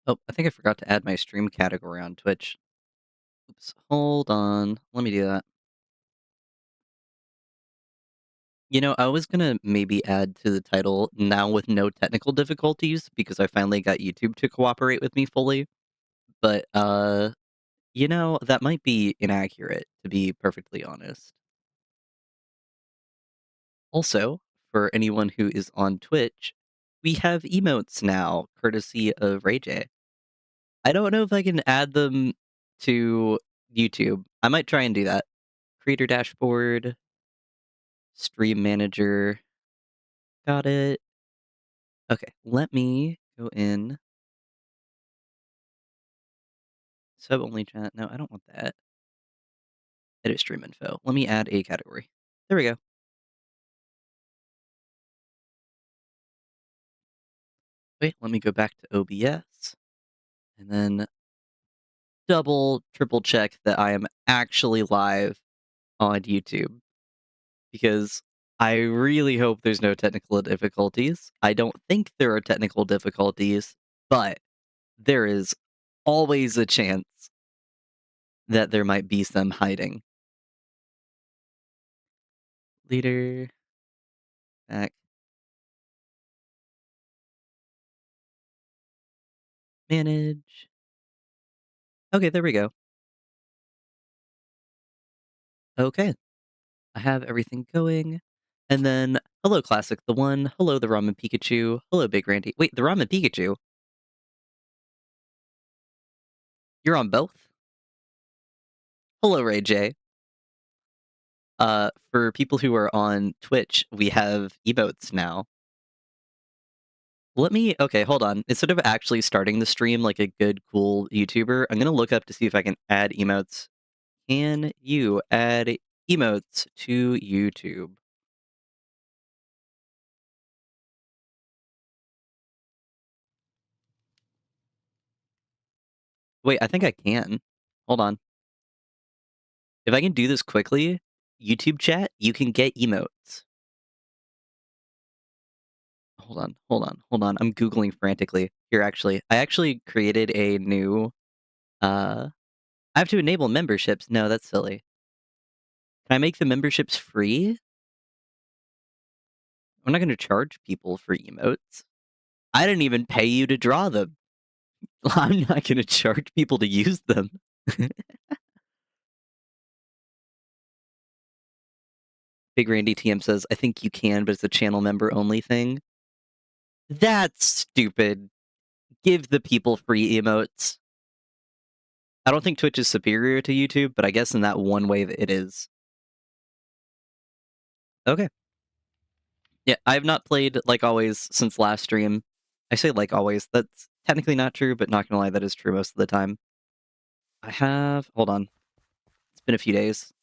Oh, I think I forgot to add my stream category on Twitch. Oops, hold on. Let me do that. I was gonna maybe add to the title now with no technical difficulties because I finally got YouTube to cooperate with me fully. But that might be inaccurate, to be perfectly honest. Also, for anyone who is on Twitch, we have emotes now, courtesy of RayJ. I don't know if I can add them to YouTube. I might try and do that. Creator dashboard, stream manager. Got it. Okay, let me go in. Sub only chat. No, I don't want that. Edit stream info. Let me add a category. There we go. Wait, let me go back to OBS and then double, triple check that I am actually live on YouTube because I really hope there's no technical difficulties. I don't think there are technical difficulties, but there is always a chance that there might be some hiding. Leader, back, manage. Okay, there we go. Okay, I have everything going. And then, hello, Classic the One. Hello, the Ramen Pikachu. Hello, Big Randy. Wait, the Ramen Pikachu? You're on both? Hello, Ray J. For people who are on Twitch, we have emotes now. Okay, hold on. Instead of actually starting the stream like a good, cool YouTuber, I'm gonna look up to see if I can add emotes. Can you add emotes to YouTube? Wait, I think I can. Hold on. If I can do this quickly, YouTube chat, you can get emotes. Hold on. I'm Googling frantically. Here, I actually created a new, I have to enable memberships. No, that's silly. Can I make the memberships free? I'm not gonna charge people for emotes. I didn't even pay you to draw them. I'm not gonna charge people to use them. Big Randy TM says, I think you can, but it's a channel member only thing. That's stupid. Give the people free emotes. I don't think Twitch is superior to YouTube, but I guess in that one way that it is. Okay. Yeah, I have not played Like Always since last stream. I say Like Always. That's technically not true, but not gonna lie, that is true most of the time. Hold on. It's been a few days.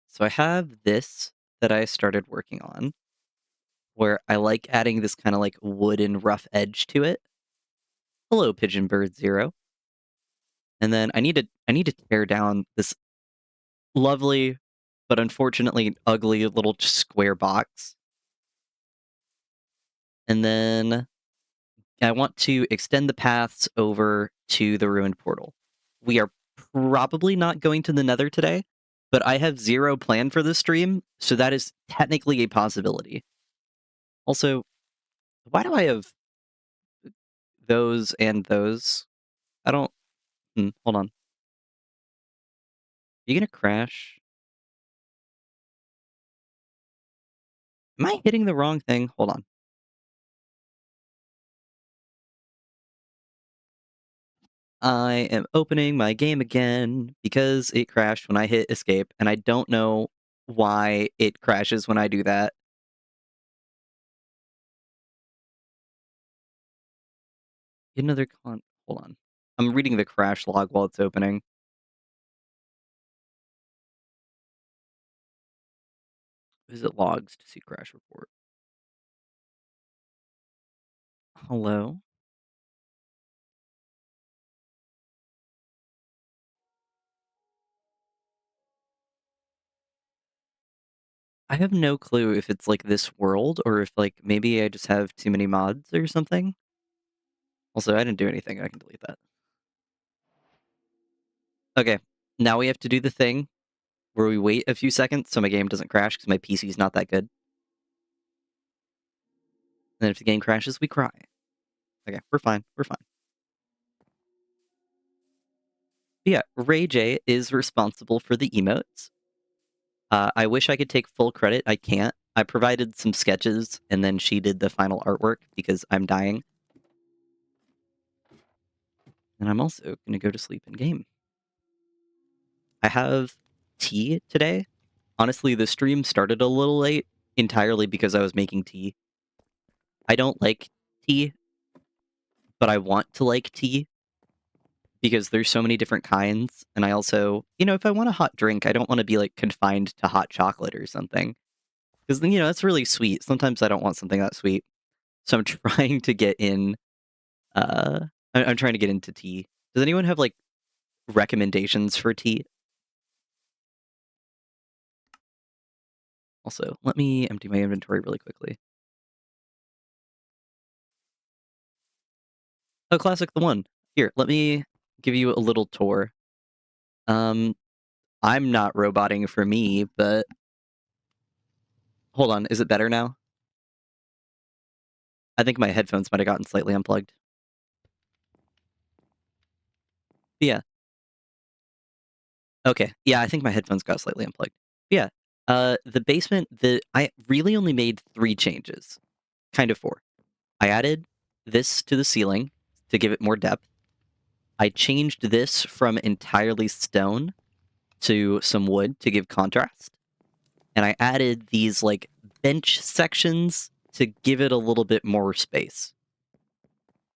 So I have this that I started working on, where I like adding this kind of like wooden rough edge to it. Hello, Pigeon Bird Zero. And then I need to tear down this lovely, but unfortunately ugly little square box. And then I want to extend the paths over to the ruined portal. We are probably not going to the Nether today, but I have zero plan for this stream, so that is technically a possibility. Also, why do I have those and those? I don't. Hold on. You gonna crash? Am I hitting the wrong thing? Hold on. I am opening my game again because it crashed when I hit escape, and I don't know why it crashes when I do that. Another con. Hold on. I'm reading the crash log while it's opening. Visit logs to see crash report. Hello? I have no clue if it's like this world or if like maybe I just have too many mods or something. Also, I didn't do anything. I can delete that. Okay, now we have to do the thing where we wait a few seconds so my game doesn't crash because my PC is not that good. And then if the game crashes, we cry. Okay, we're fine. We're fine. But yeah, Ray J is responsible for the emotes. I wish I could take full credit. I can't. I provided some sketches, and then she did the final artwork because I'm dying. And I'm also going to go to sleep in game. I have tea today. Honestly, the stream started a little late entirely because I was making tea. I don't like tea, but I want to like tea because there's so many different kinds. And I also, if I want a hot drink, I don't want to be like confined to hot chocolate or something. Because then, that's really sweet. Sometimes I don't want something that sweet. So I'm trying to get in, I'm trying to get into tea. Does anyone have like recommendations for tea? Also, let me empty my inventory really quickly. Oh, Classic the One. Here, let me give you a little tour. I'm not roboting for me, but hold on. Is it better now? I think my headphones might have gotten slightly unplugged. Yeah. Okay. Yeah, I think my headphones got slightly unplugged. Yeah. The basement, I really only made 3 changes. Kind of 4. I added this to the ceiling to give it more depth. I changed this from entirely stone to some wood to give contrast. And I added these like bench sections to give it a little bit more space.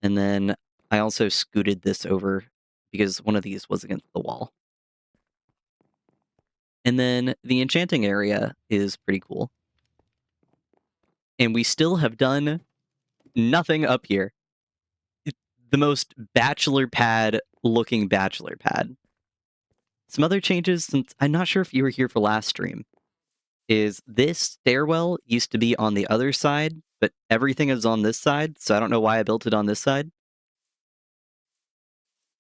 And then I also scooted this over because one of these was against the wall. And then the enchanting area is pretty cool. And we still have done nothing up here. The most bachelor pad looking bachelor pad. Some other changes, since I'm not sure if you were here for last stream, is this stairwell used to be on the other side, but everything is on this side, so I don't know why I built it on this side.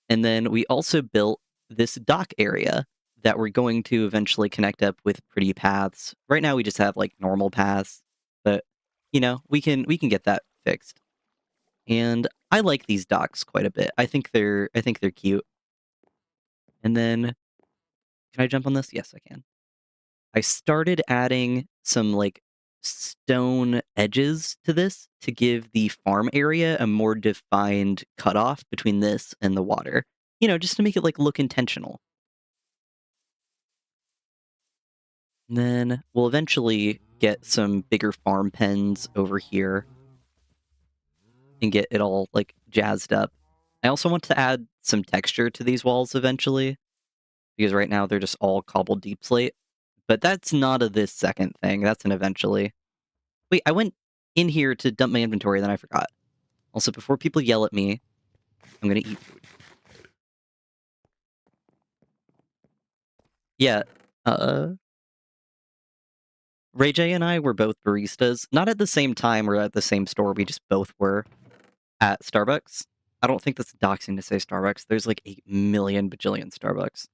And then we also built this dock area that we're going to eventually connect up with pretty paths. Right now we just have like normal paths, but we can get that fixed. And I like these docks quite a bit. I think they're cute. And then can I jump on this? Yes, I can. I started adding some like stone edges to this to give the farm area a more defined cutoff between this and the water. Just to make it like look intentional. And then we'll eventually get some bigger farm pens over here and get it all like jazzed up. I also want to add some texture to these walls eventually because right now they're just all cobbled deep slate. But that's not a this second thing. That's an eventually. Wait, I went in here to dump my inventory, then I forgot. Also, before people yell at me, I'm gonna eat food. Yeah, Ray J and I were both baristas. Not at the same time or at the same store, we just both were at Starbucks. I don't think that's doxing to say Starbucks. There's like 8 million bajillion Starbucks.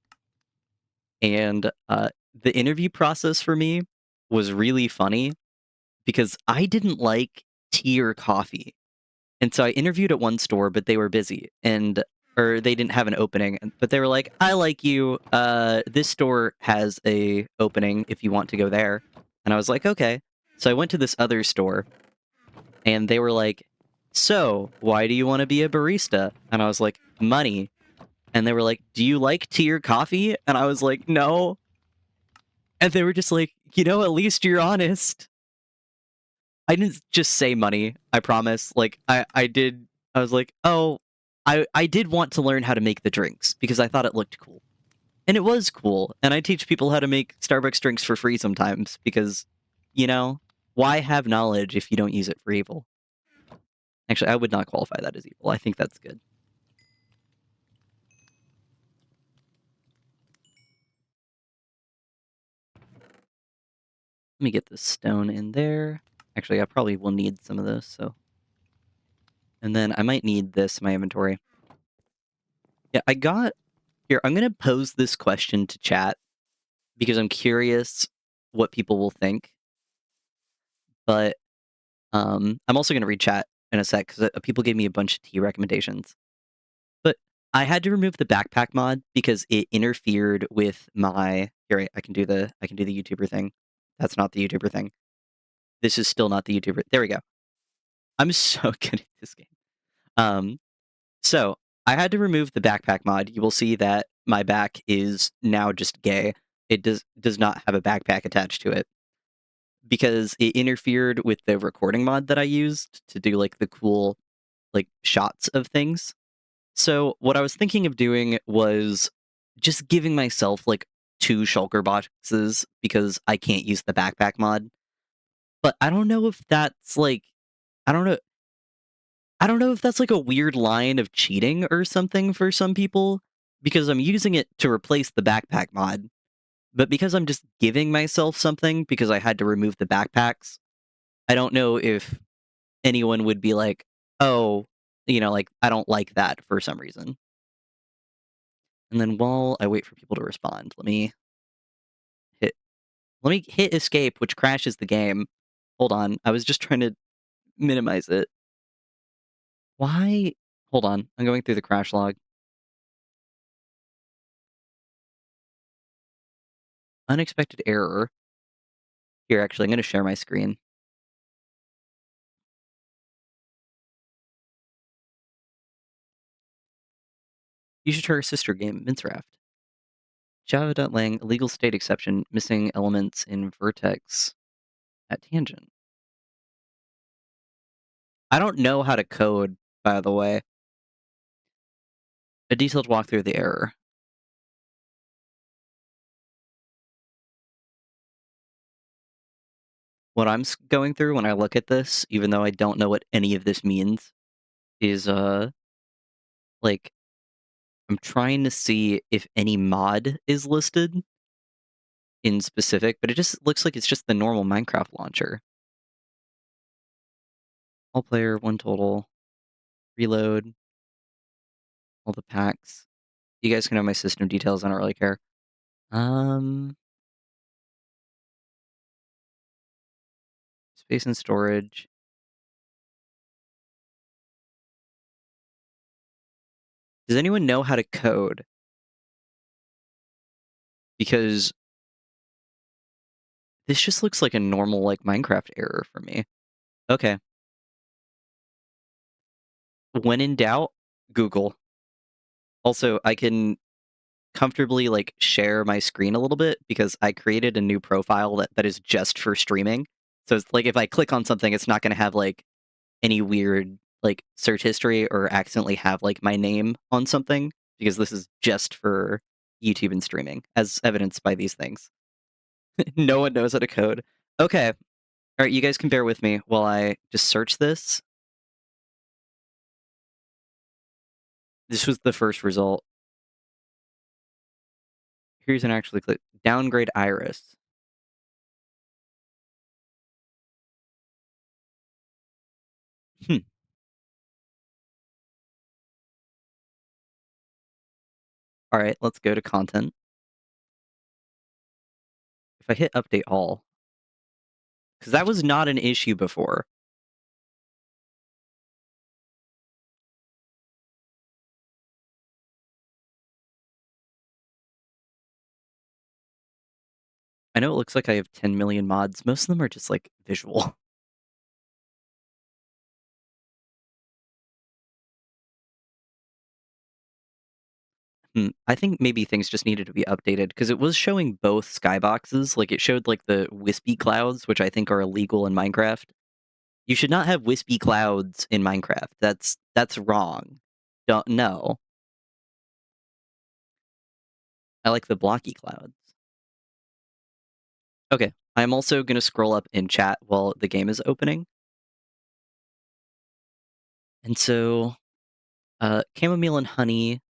And the interview process for me was really funny because I didn't like tea or coffee. And so I interviewed at one store, but they were busy or they didn't have an opening. But they were like, I like you. This store has a opening if you want to go there. And I was like, okay. So I went to this other store and they were like, so why do you want to be a barista? And I was like, money. And they were like, do you like tea or coffee? And I was like, no. And they were just like, at least you're honest. I didn't just say money, I promise. Like, I did, I was like, oh, I did want to learn how to make the drinks because I thought it looked cool. And it was cool. And I teach people how to make Starbucks drinks for free sometimes because, why have knowledge if you don't use it for evil? Actually, I would not qualify that as evil. I think that's good. Let me get this stone in there. Actually, I probably will need some of this, so. And then I might need this in my inventory. Yeah, I got... Here, I'm going to pose this question to chat because I'm curious what people will think. But I'm also going to read chat in a sec because people gave me a bunch of tea recommendations. But I had to remove the backpack mod because it interfered with my... Here, I can do the YouTuber thing. That's not the YouTuber thing. This is still not the YouTuber. There we go. I'm so good at this game. So I had to remove the backpack mod. You will see that my back is now just gay. It does not have a backpack attached to it because it interfered with the recording mod that I used to do like the cool like shots of things. So what I was thinking of doing was just giving myself like 2 shulker boxes because I can't use the backpack mod. But I don't know if that's like I don't know I don't know if that's like a weird line of cheating or something for some people because I'm using it to replace the backpack mod. But because I'm just giving myself something because I had to remove the backpacks, I don't know if anyone would be like, "Oh, like I don't like that for some reason." And then while I wait for people to respond, hit let me hit escape, which crashes the game. Hold on. I was just trying to minimize it. Why? Hold on. I'm going through the crash log. Unexpected error. Here, actually, I'm going to share my screen. You should try our sister game, Minecraft. Java.lang, illegal state exception, missing elements in vertex at tangent. I don't know how to code, by the way. A detailed walkthrough of the error. What I'm going through when I look at this, even though I don't know what any of this means, is, like, I'm trying to see if any mod is listed in specific, but it just looks like it's just the normal Minecraft launcher. All player, 1 total, reload, all the packs. You guys can have my system details, I don't really care. Space and storage. Does anyone know how to code? Because this just looks like a normal, like, Minecraft error for me. Okay. When in doubt, Google. Also, I can comfortably, like, share my screen a little bit because I created a new profile that is just for streaming. So it's like if I click on something, it's not gonna have, like, any weird, like, search history or accidentally have, like, my name on something because this is just for YouTube and streaming, as evidenced by these things. No one knows how to code. Okay. Alright, you guys can bear with me while I just search this. This was the first result. Here's an actually click. Downgrade iris. Hmm. Alright, let's go to content. If I hit update all, because that was not an issue before. I know it looks like I have 10 million mods. Most of them are just, like, visual. I think maybe things just needed to be updated because it was showing both skyboxes. Like, it showed, like, the wispy clouds, which I think are illegal in Minecraft. You should not have wispy clouds in Minecraft. That's wrong. Don't no. I like the blocky clouds. Okay, I'm also gonna scroll up in chat while the game is opening. And so, chamomile and honey,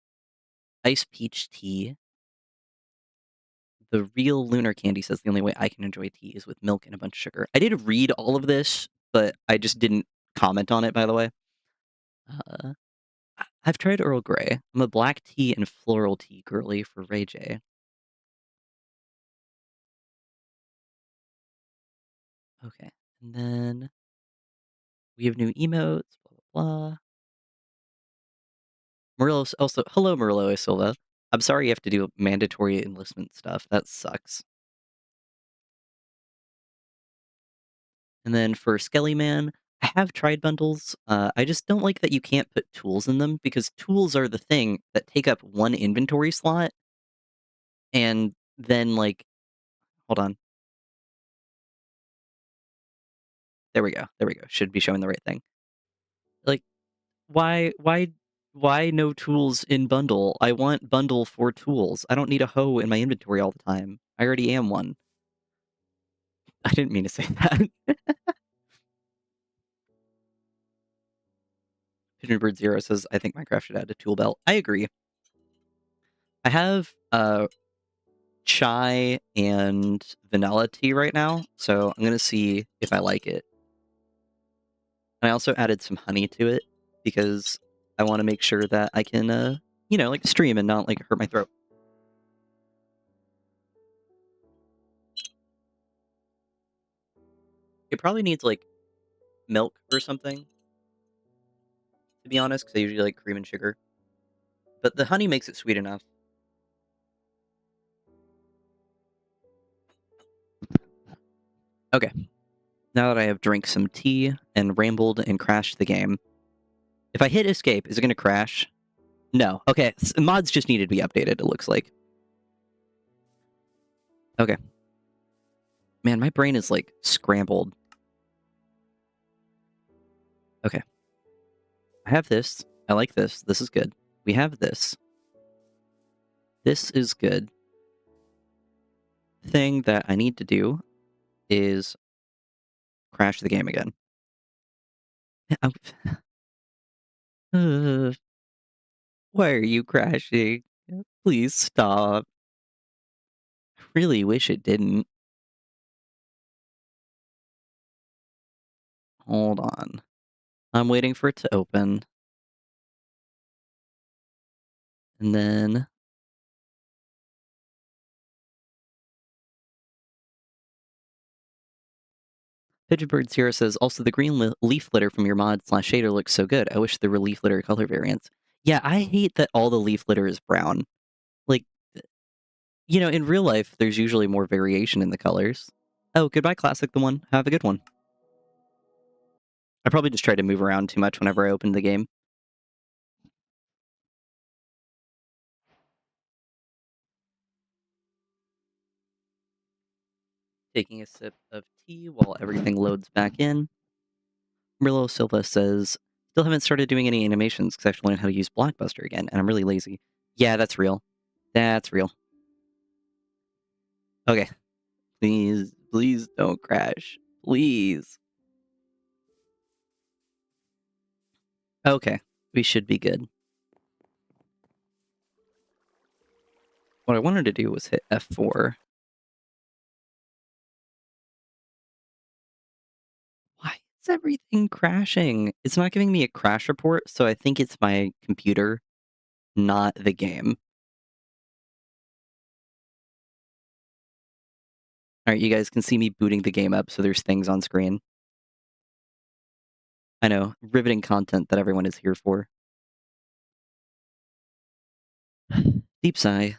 ice peach tea. The real lunar candy says the only way I can enjoy tea is with milk and a bunch of sugar. I did read all of this, but I just didn't comment on it, by the way. Uh, I've tried Earl Grey. I'm a black tea and floral tea girly for Ray J. Okay, and then we have new emotes, blah, blah, blah. Murillo also hello, Murillo Silva. I'm sorry you have to do mandatory enlistment stuff. That sucks. And then for Skelly Man, I have tried bundles. I just don't like that you can't put tools in them because tools are the thing that take up one inventory slot, and then like, hold on, there we go, there we go. Should be showing the right thing. Like, why no tools in bundle? I want bundle for tools. I don't need a hoe in my inventory all the time. I already am one. I didn't mean to say that. Pigeonbird Zero says, I think Minecraft should add a tool belt. I agree. I have chai and vanilla tea right now, so I'm gonna see if I like it. And I also added some honey to it because I want to make sure that I can, like stream and not like hurt my throat. It probably needs like milk or something, to be honest, because I usually like cream and sugar. But the honey makes it sweet enough. Okay. Now that I have drank some tea and rambled and crashed the game, if I hit escape, is it going to crash? No. Okay. Mods just needed to be updated, it looks like. Okay. Man, my brain is like scrambled. Okay. I have this. I like this. This is good. We have this. This is good. Thing that I need to do is crash the game again. Why are you crashing? Please stop. I really wish it didn't. Hold on. I'm waiting for it to open. And then... Pigeonbird Zero says, also the green leaf litter from your mod / shader looks so good. I wish there were leaf litter color variants. Yeah, I hate that all the leaf litter is brown. Like, in real life, there's usually more variation in the colors. Oh, goodbye, Classic the One. Have a good one. I probably just tried to move around too much whenever I opened the game. Taking a sip of tea while everything loads back in. Merlo Silva says, still haven't started doing any animations because I have to learn how to use Blockbuster again, and I'm really lazy. Yeah, that's real. That's real. Okay. Please don't crash. Please. Okay. We should be good. What I wanted to do was hit F4. Why is everything crashing? It's not giving me a crash report, so I think it's my computer, not the game. Alright, you guys can see me booting the game up, so there's things on screen. I know, riveting content that everyone is here for. Deep sigh.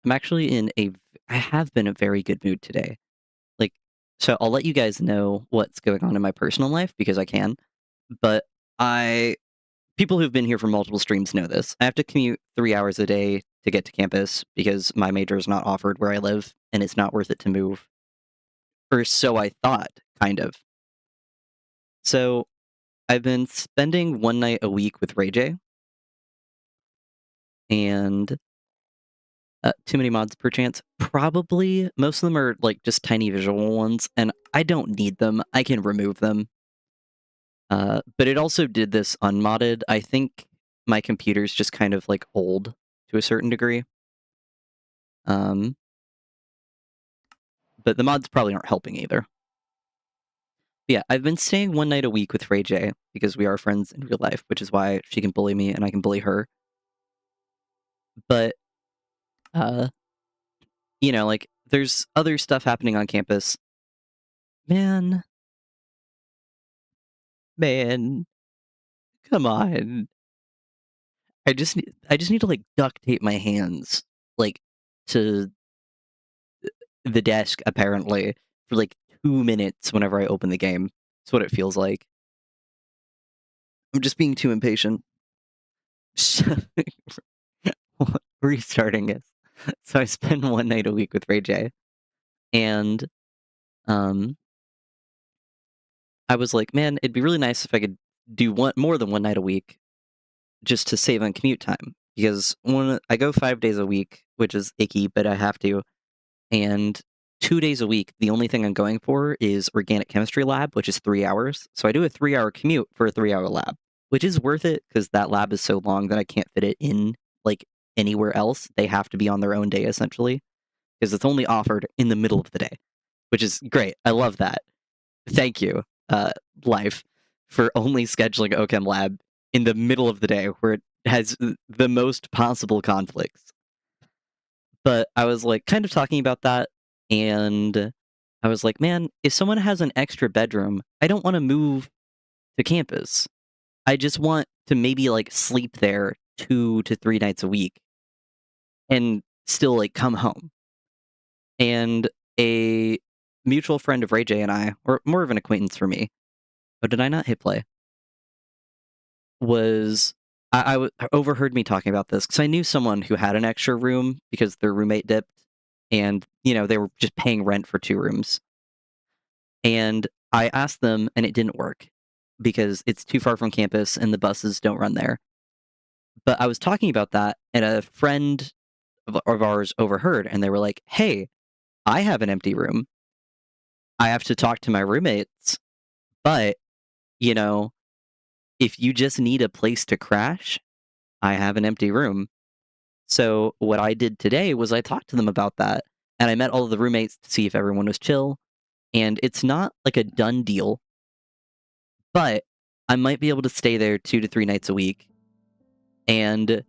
I'm actually I have been a very good mood today. Like, so I'll let you guys know what's going on in my personal life because I can, but people who've been here for multiple streams know this. I have to commute 3 hours a day to get to campus because my major is not offered where I live and it's not worth it to move. Or so I thought, kind of. So I've been spending one night a week with Ray J. And too many mods per chance? Probably. Most of them are like just tiny visual ones, and I don't need them. I can remove them. But it also did this unmodded. I think my computer's just kind of like old to a certain degree. But the mods probably aren't helping either. Yeah, I've been staying one night a week with Ray J because we are friends in real life, which is why she can bully me and I can bully her. But, uh, like, there's other stuff happening on campus. Man, man, come on. I just need to, like, duct tape my hands, like, to the desk, apparently, for, like, 2 minutes whenever I open the game. That's what it feels like. I'm just being too impatient. Restarting it. So I spend one night a week with Ray J, and, um, I was like, "Man, it'd be really nice if I could do more than one night a week just to save on commute time." Because I go 5 days a week, which is icky, but I have to, and 2 days a week, the only thing I'm going for is organic chemistry lab, which is 3 hours. So I do a 3-hour commute for a 3-hour lab, which is worth it because that lab is so long that I can't fit it in, like, anywhere else. They have to be on their own day, essentially, because it's only offered in the middle of the day, which is great. I love that. Thank you, life, for only scheduling OChem Lab in the middle of the day where it has the most possible conflicts. But I was, like, kind of talking about that, and I was like, "Man, if someone has an extra bedroom, I don't wanna move to campus. I just want to maybe, like, sleep there 2 to 3 nights a week and still, like, come home." And a mutual friend of Ray J and I, or more of an acquaintance for me, oh, did I not hit play? Was overheard me talking about this because I knew someone who had an extra room because their roommate dipped, and, they were just paying rent for 2 rooms. And I asked them, and it didn't work because it's too far from campus and the buses don't run there. But I was talking about that, and a friend of ours overheard, and they were like, "Hey, I have an empty room. I have to talk to my roommates, but, you know, if you just need a place to crash, I have an empty room." So what I did today was I talked to them about that, and I met all of the roommates to see if everyone was chill, and it's not like a done deal, but I might be able to stay there 2 to 3 nights a week, and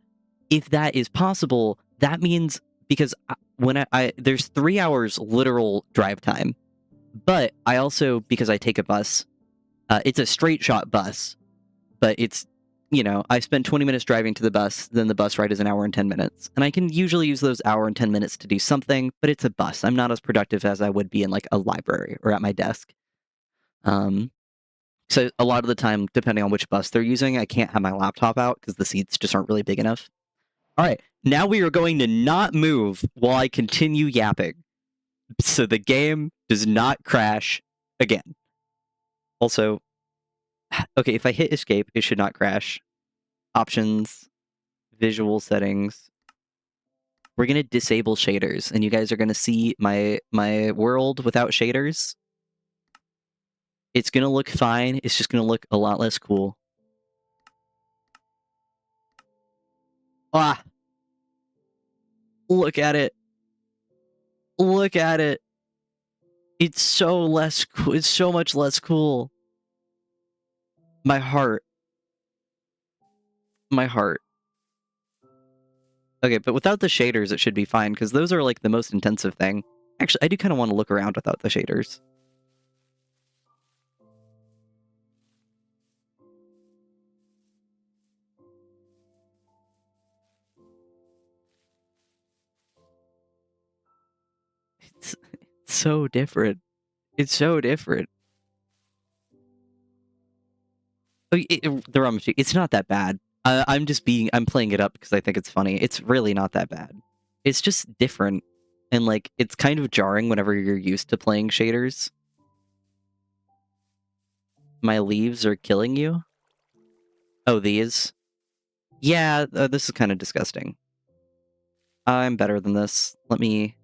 if that is possible, that means because when there's 3 hours literal drive time, but I also, because I take a bus, it's a straight shot bus, but it's, I spend 20 minutes driving to the bus, then the bus ride is an hour and 10 minutes. And I can usually use those hour and 10 minutes to do something, but it's a bus. I'm not as productive as I would be in like a library or at my desk. Um, so a lot of the time, depending on which bus they're using, I can't have my laptop out because the seats just aren't really big enough. All right, now we are going to not move while I continue yapping, so the game does not crash again. Also, okay, if I hit escape, it should not crash. Options, visual settings. We're gonna disable shaders, and you guys are gonna see my world without shaders. It's gonna look fine. It's just gonna look a lot less cool. Ah! Look at it. Look at it. It's so less cool. It's so much less cool. My heart. My heart. Okay, but without the shaders, it should be fine, because those are, like, the most intensive thing. Actually, I do kind of want to look around without the shaders. It's so different. It's so different. The rum machine, it's not that bad. I'm playing it up because I think it's funny. It's really not that bad. It's just different, and, like, it's kind of jarring whenever you're used to playing shaders. My leaves are killing you? Oh, these? Yeah, this is kind of disgusting. I'm better than this. Let me...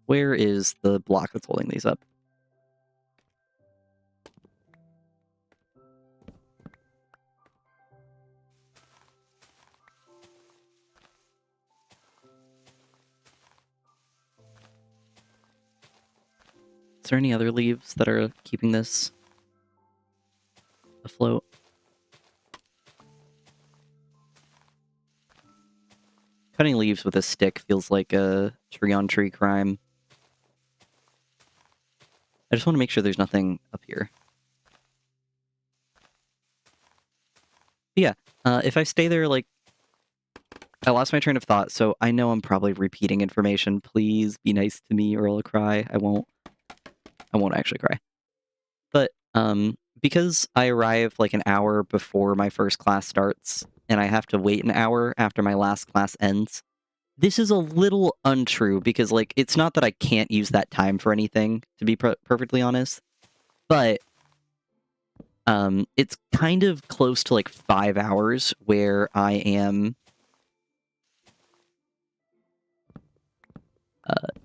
Where is the block that's holding these up? Is there any other leaves that are keeping this afloat? Cutting leaves with a stick feels like a tree-on-tree crime. I just want to make sure there's nothing up here. But yeah, if I stay there, like... I lost my train of thought, so I know I'm probably repeating information. Please be nice to me or I'll cry. I won't actually cry. But, because I arrive like an hour before my first class starts, and I have to wait an hour after my last class ends, this is a little untrue because, like, it's not that I can't use that time for anything, to be perfectly honest, but it's kind of close to like 5 hours where I am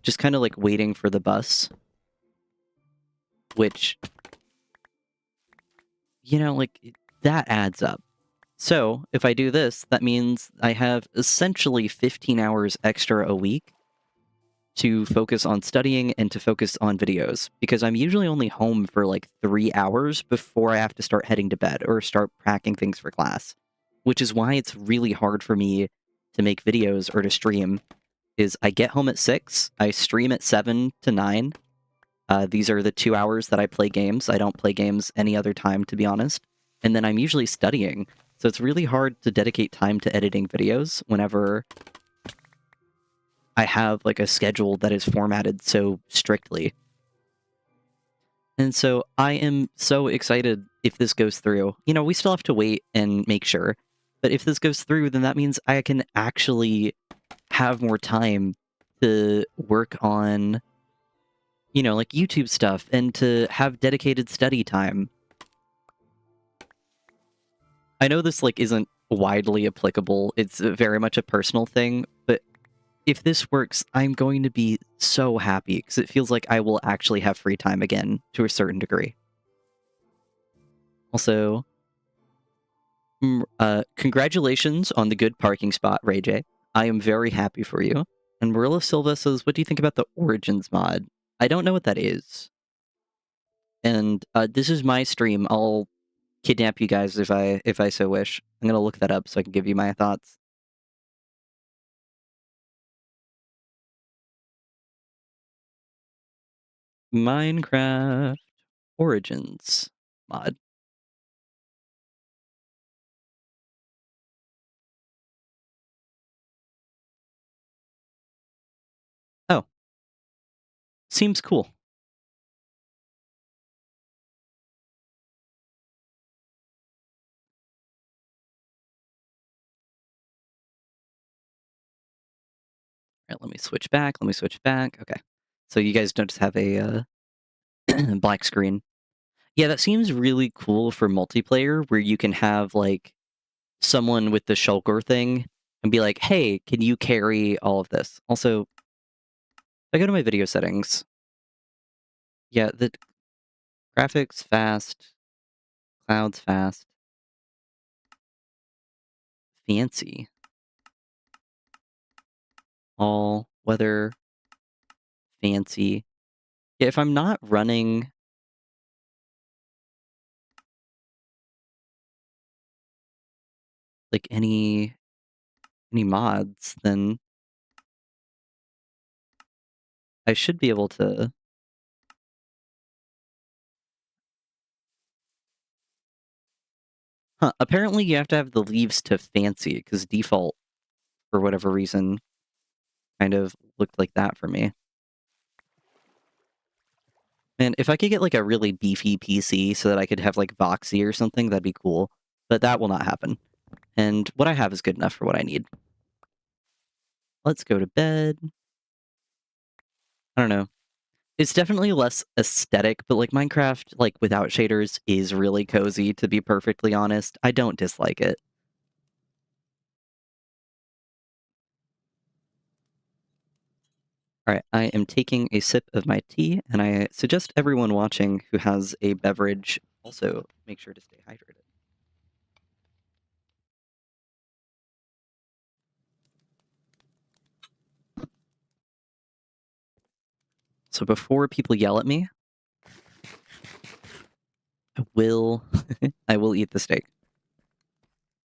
just kind of like waiting for the bus, which, you know, like, that adds up. So, if I do this, that means I have essentially 15 hours extra a week to focus on studying and to focus on videos, because I'm usually only home for like 3 hours before I have to start heading to bed or start packing things for class, which is why it's really hard for me to make videos or to stream, is I get home at 6, I stream at 7 to 9. These are the 2 hours that I play games. I don't play games any other time, to be honest. And then I'm usually studying. So it's really hard to dedicate time to editing videos whenever I have like a schedule that is formatted so strictly. And so I am so excited if this goes through. You know, we still have to wait and make sure. But if this goes through, then that means I can actually have more time to work on, you know, like YouTube stuff and to have dedicated study time. I know this, like, isn't widely applicable. It's very much a personal thing, but if this works, I'm going to be so happy because it feels like I will actually have free time again to a certain degree. Also, congratulations on the good parking spot, Ray J. I am very happy for you. And Marilla Silva says, what do you think about the Origins mod? I don't know what that is. And this is my stream. I'll kidnap you guys if I so wish. I'm gonna look that up so I can give you my thoughts. Minecraft Origins mod. Oh. Seems cool. Alright, let me switch back. Okay. So you guys don't just have a black screen. Yeah, that seems really cool for multiplayer where you can have like someone with the shulker thing and be like, hey, can you carry all of this? Also, if I go to my video settings, yeah, the graphics fast, clouds fast, fancy, all weather, fancy. Yeah, if I'm not running like any mods, then I should be able to. Huh, apparently you have to have the leaves to fancy, because default, for whatever reason, kind of looked like that for me. Man, if I could get like a really beefy PC so that I could have like Voxy or something, that'd be cool. But that will not happen. And what I have is good enough for what I need. Let's go to bed. I don't know. It's definitely less aesthetic, but like Minecraft, like without shaders, is really cozy, to be perfectly honest. I don't dislike it. All right, I am taking a sip of my tea, and I suggest everyone watching who has a beverage also make sure to stay hydrated. So before people yell at me, will I will eat the steak.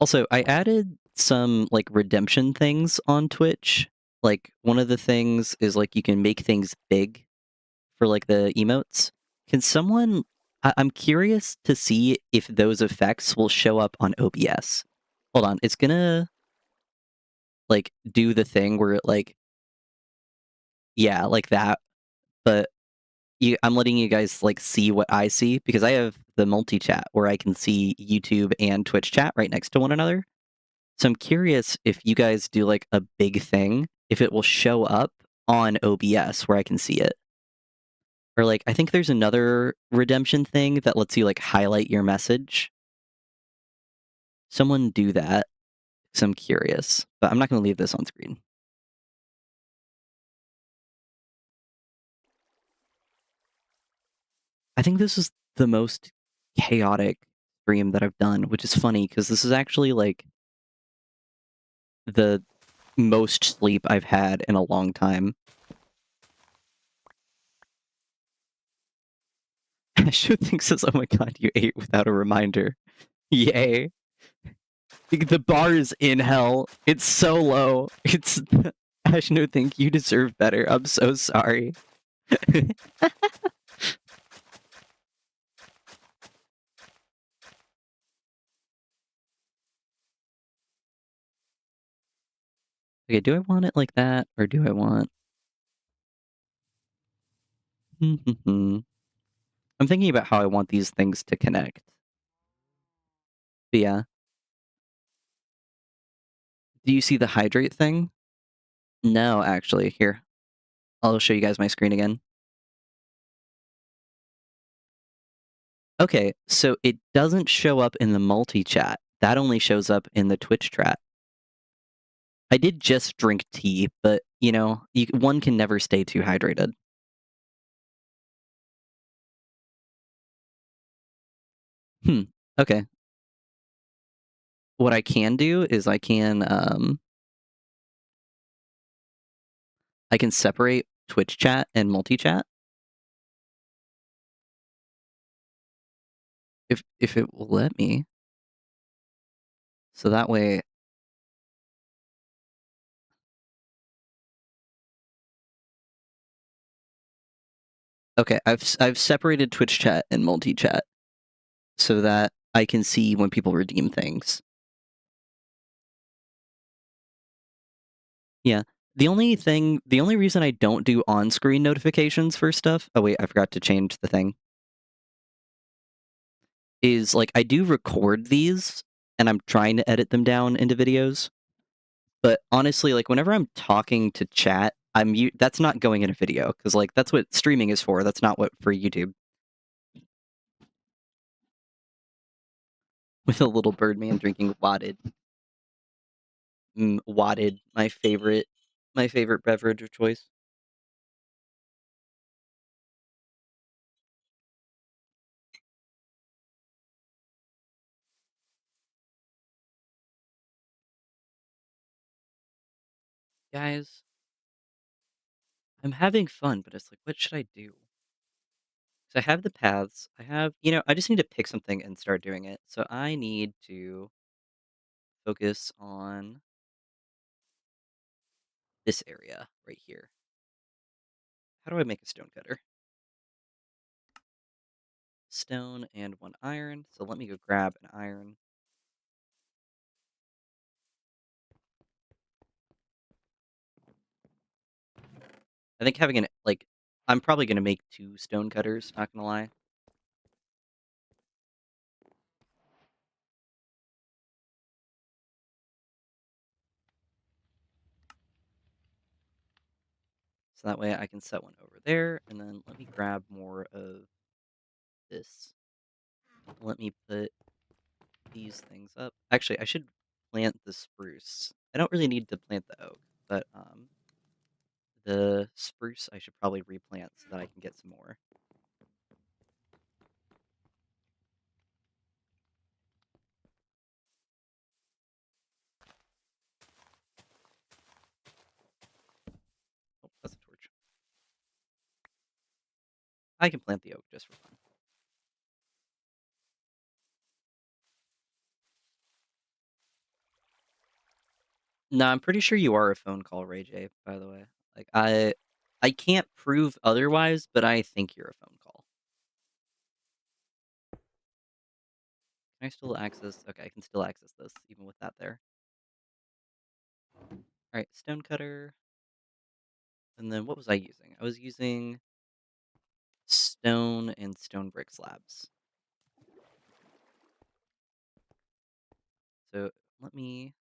Also, I added some like redemption things on Twitch. Like one of the things is like you can make things big for like the emotes. Can someone I'm curious to see if those effects will show up on OBS. Hold on, it's gonna like do the thing where it like yeah, like that. But I'm letting you guys like see what I see because I have the multi-chat where I can see YouTube and Twitch chat right next to one another. So I'm curious if you guys do like a big thing, if it will show up on OBS where I can see it. Or like I think there's another redemption thing that lets you like highlight your message. Someone do that because I'm curious, but I'm not going to leave this on screen. I think this is the most chaotic stream that I've done, which is funny because this is actually like the most sleep I've had in a long time. Ashu thinks says, "Oh my god, you ate without a reminder." Yay! The bar is in hell. It's so low. It's Ashno. Think you deserve better. I'm so sorry. Okay, do I want it like that, or do I want? I'm thinking about how I want these things to connect. But yeah. Do you see the hydrate thing? No, actually. Here, I'll show you guys my screen again. Okay, so it doesn't show up in the multi-chat. That only shows up in the Twitch chat. I did just drink tea, but, you know, one can never stay too hydrated. Okay. What I can do is I can separate Twitch chat and multi-chat. If it will let me. So that way okay, I've separated Twitch chat and multi-chat so that I can see when people redeem things. Yeah. The only reason I don't do on-screen notifications for stuff. Oh wait, I forgot to change the thing. Is like I do record these and I'm trying to edit them down into videos. But honestly, like whenever I'm talking to chat, that's not going in a video because like that's what streaming is for. That's not what for YouTube. With a little Birdman drinking wadded. Wadded, my favorite beverage of choice. Guys, I'm having fun, but it's like, what should I do? So I have the paths. I have, I just need to pick something and start doing it. So I need to focus on this area right here. How do I make a stone cutter? Stone and 1 iron. So let me go grab an iron. I think having I'm probably going to make 2 stone cutters, not going to lie. So that way I can set one over there, and then let me grab more of this. Let me put these things up. Actually, I should plant the spruce. I don't really need to plant the oak, but the spruce I should probably replant so that I can get some more. Oh, that's a torch. I can plant the oak just for fun. No, I'm pretty sure you are a phone call, Ray J, by the way. Like, I can't prove otherwise, but I think you're a phone call. Can I still access? Okay, I can still access this, even with that there. Alright, stonecutter. And then what was I using? I was using stone and stone brick slabs. So let me.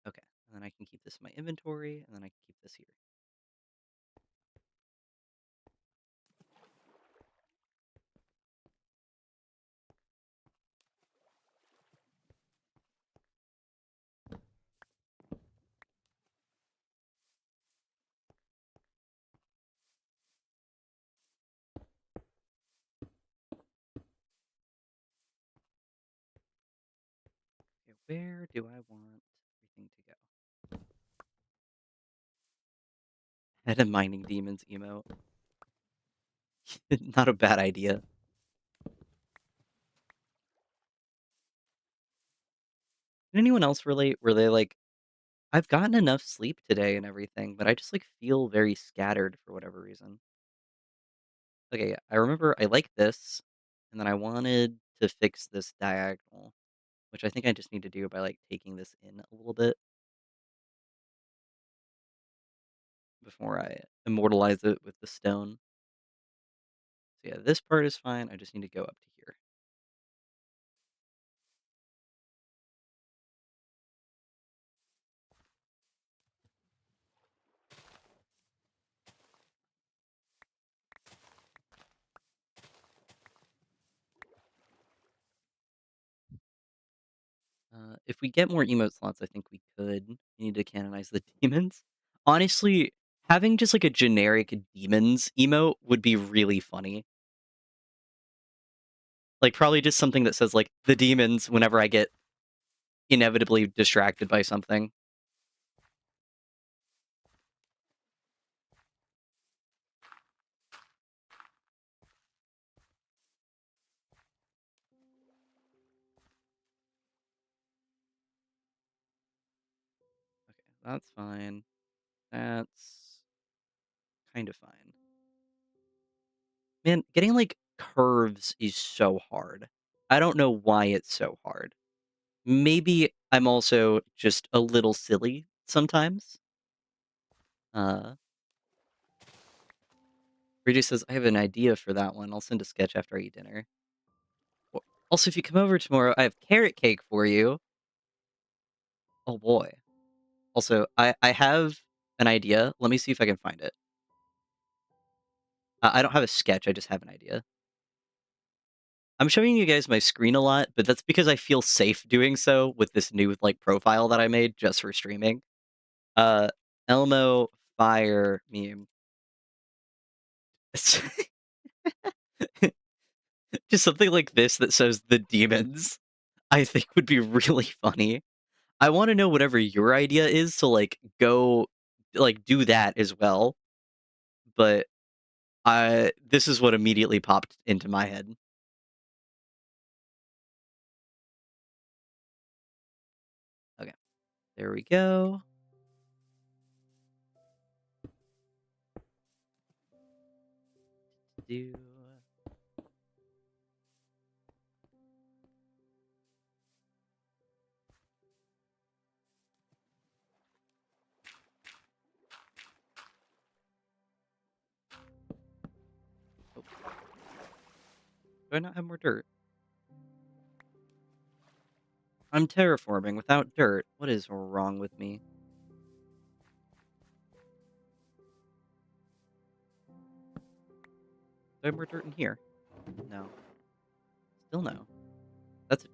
Okay, and then I can keep this in my inventory, and then I can keep this here. Okay, where do I want everything to go? Head of mining demons emote. Not a bad idea. Can anyone else relate? Were they like, I've gotten enough sleep today and everything, but I just like feel very scattered for whatever reason. Okay, yeah, I remember I like this, and then I wanted to fix this diagonal, which I think I just need to do by like taking this in a little bit before I immortalize it with the stone. So yeah, this part is fine. I just need to go up to here. If we get more emote slots, I think we could. We need to canonize the demons. Honestly, having just like a generic demons emote would be really funny. Like probably just something that says like the demons whenever I get inevitably distracted by something. Okay, that's fine. That's kind of fine. Man, getting like curves is so hard. I don't know why it's so hard. Maybe I'm also just a little silly sometimes. Uh, Regis says, I have an idea for that one. I'll send a sketch after I eat dinner. Also, if you come over tomorrow, I have carrot cake for you. Oh boy. Also, I have an idea. Let me see if I can find it. I don't have a sketch. I just have an idea. I'm showing you guys my screen a lot, but that's because I feel safe doing so with this new like profile that I made just for streaming. Uh, Elmo fire meme. Just something like this that says the demons, I think would be really funny. I want to know whatever your idea is, so like go like do that as well. But this is what immediately popped into my head. Okay, there we go. Do oh, do I not have more dirt? I'm terraforming without dirt. What is wrong with me? Do I have more dirt in here? No. Still no. That's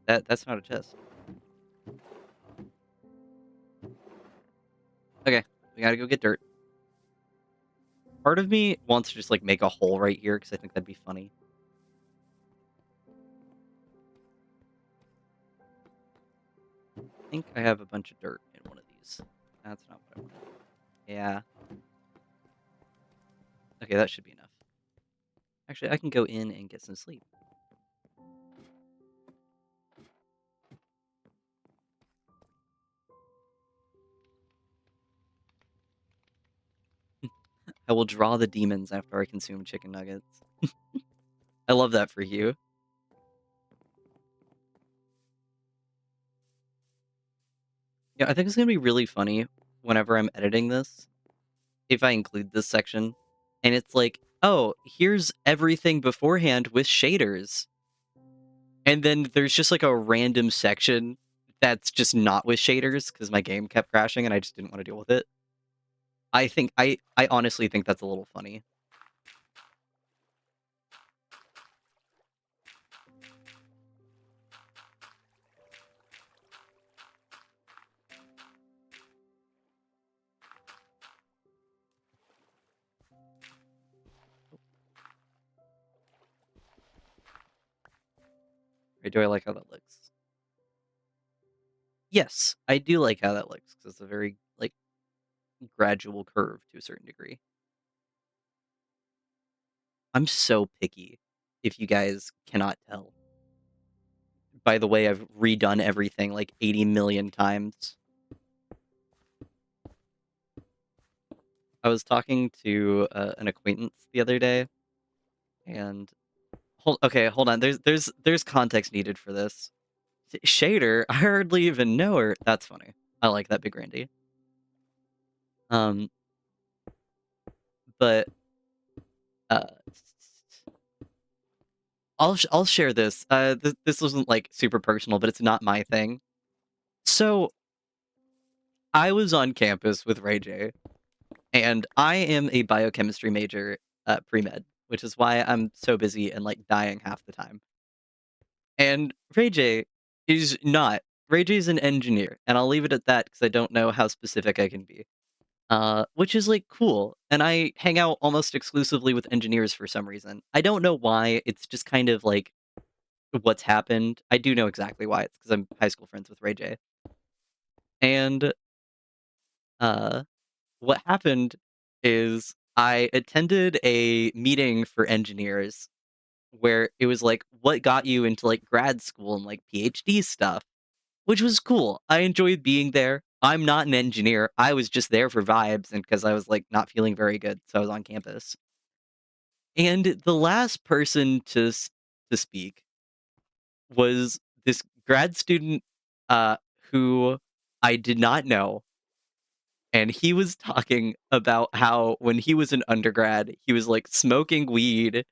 that's not a chest. Okay, we gotta go get dirt. Part of me wants to just like make a hole right here because I think that'd be funny. I think I have a bunch of dirt in one of these. That's not what I wanted. Yeah. Okay, that should be enough. Actually, I can go in and get some sleep. I will draw the demons after I consume chicken nuggets. I love that for you. Yeah, I think it's gonna be really funny whenever I'm editing this, if I include this section, and it's like, oh, here's everything beforehand with shaders. And then there's just like a random section that's just not with shaders because my game kept crashing and I just didn't want to deal with it. I honestly think that's a little funny. Right? Do I like how that looks? Yes, I do like how that looks because it's a very like gradual curve to a certain degree. I'm so picky, if you guys cannot tell. By the way, I've redone everything like 80 million times. I was talking to an acquaintance the other day, and hold on. There's context needed for this. Shader, I hardly even know her. That's funny. I like that, Big Randy. Um, but uh, I'll share this. This wasn't like super personal, but it's not my thing. So I was on campus with Ray J, and I am a biochemistry major at pre-med, which is why I'm so busy and like dying half the time. And Ray J is not. Ray J is an engineer, and I'll leave it at that because I don't know how specific I can be. Which is like cool. And I hang out almost exclusively with engineers for some reason. I don't know why. It's just kind of like what's happened. I do know exactly why. It's because I'm high school friends with Ray J. And uh, what happened is I attended a meeting for engineers where it was like, what got you into like grad school and like PhD stuff, which was cool. I enjoyed being there. I'm not an engineer. I was just there for vibes and because I was like not feeling very good, so I was on campus. And the last person to speak was this grad student uh who I did not know, and he was talking about how when he was an undergrad, he was like smoking weed,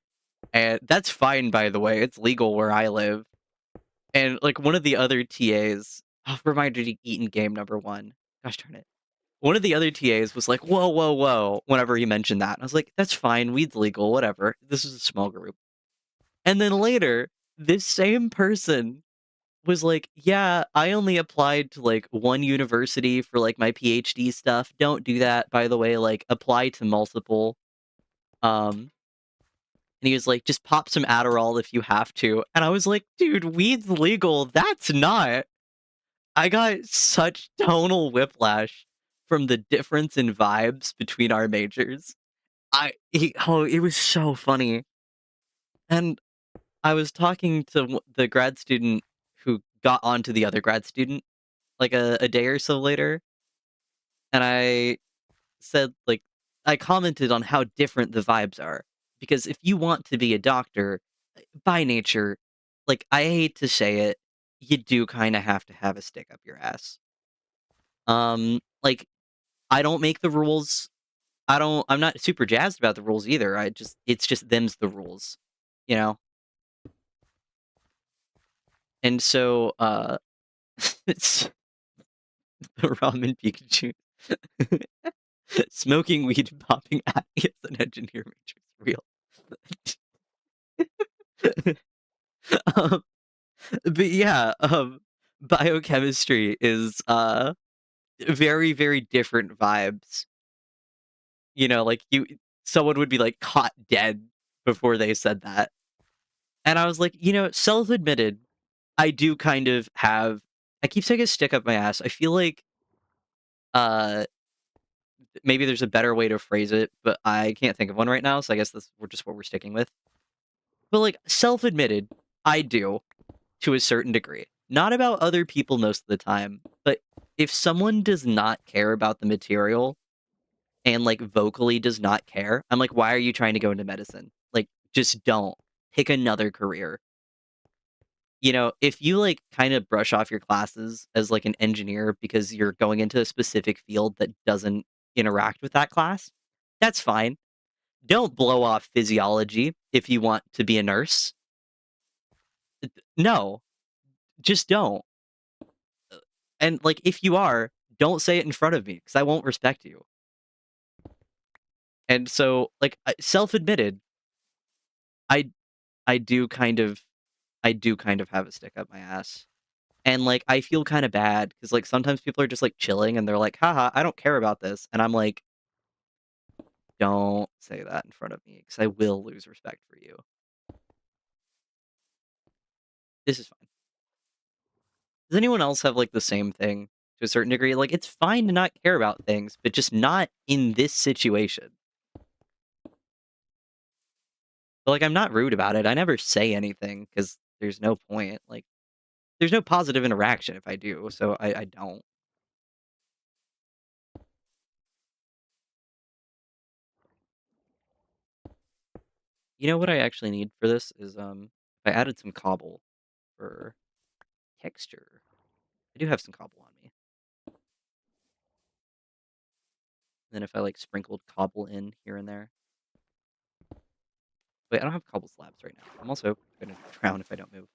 and that's fine by the way. It's legal where I live. And like one of the other TAs, reminder to Eaton game number 1. Gosh darn it. One of the other TAs was like, "Whoa, whoa, whoa," whenever he mentioned that. And I was like, "That's fine. Weed's legal, whatever. This is a small group." And then later, this same person was like, "Yeah, I only applied to like one university for like my PhD stuff. Don't do that, by the way. Like, apply to multiple." Um, and he was like, "Just pop some Adderall if you have to." And I was like, "Dude, weed's legal. That's not." I got such tonal whiplash from the difference in vibes between our majors. It was so funny. And I was talking to the grad student who got onto the other grad student like a day or so later, and I said like I commented on how different the vibes are because if you want to be a doctor by nature, like I hate to say it, you do kind of have to have a stick up your ass. Like I don't make the rules. I'm not super jazzed about the rules either. It's just them's the rules, you know? And so, it's the ramen Pikachu. Smoking weed and popping Atty as an engineer major is real. Um, but yeah, biochemistry is, very, very different vibes. You know, like, someone would be, like, caught dead before they said that. And I was like, self-admitted, I do kind of have I keep saying a stick up my ass. I feel like, uh, maybe there's a better way to phrase it, but I can't think of one right now, so I guess that's we're just what we're sticking with. But, like, self-admitted, I do, to a certain degree. Not about other people most of the time, but if someone does not care about the material and, like, vocally does not care, I'm like, "Why are you trying to go into medicine? Like, just don't. Pick another career." You know, if you, like, kinda brush off your classes as, like, an engineer because you're going into a specific field that doesn't interact with that class, that's fine. Don't blow off physiology if you want to be a nurse. No, just don't. And, like, if you are, don't say it in front of me because I won't respect you. And so, like, self-admitted, I I do kind of I do kind of have a stick up my ass. And, like, I feel kinda bad because like, sometimes people are just, like, chilling and they're like, "Haha, I don't care about this." And I'm like, "Don't say that in front of me because I will lose respect for you. This is fine." Does anyone else have, like, the same thing to a certain degree? Like, it's fine to not care about things, but just not in this situation. But, like, I'm not rude about it. I never say anything because there's no point. Like, there's no positive interaction if I do, so I don't. You know what I actually need for this is, I added some cobble for texture. I do have some cobble on me. Then if I, like, sprinkled cobble in here and there. Wait, I don't have cobble slabs right now. I'm also gonna drown if I don't move.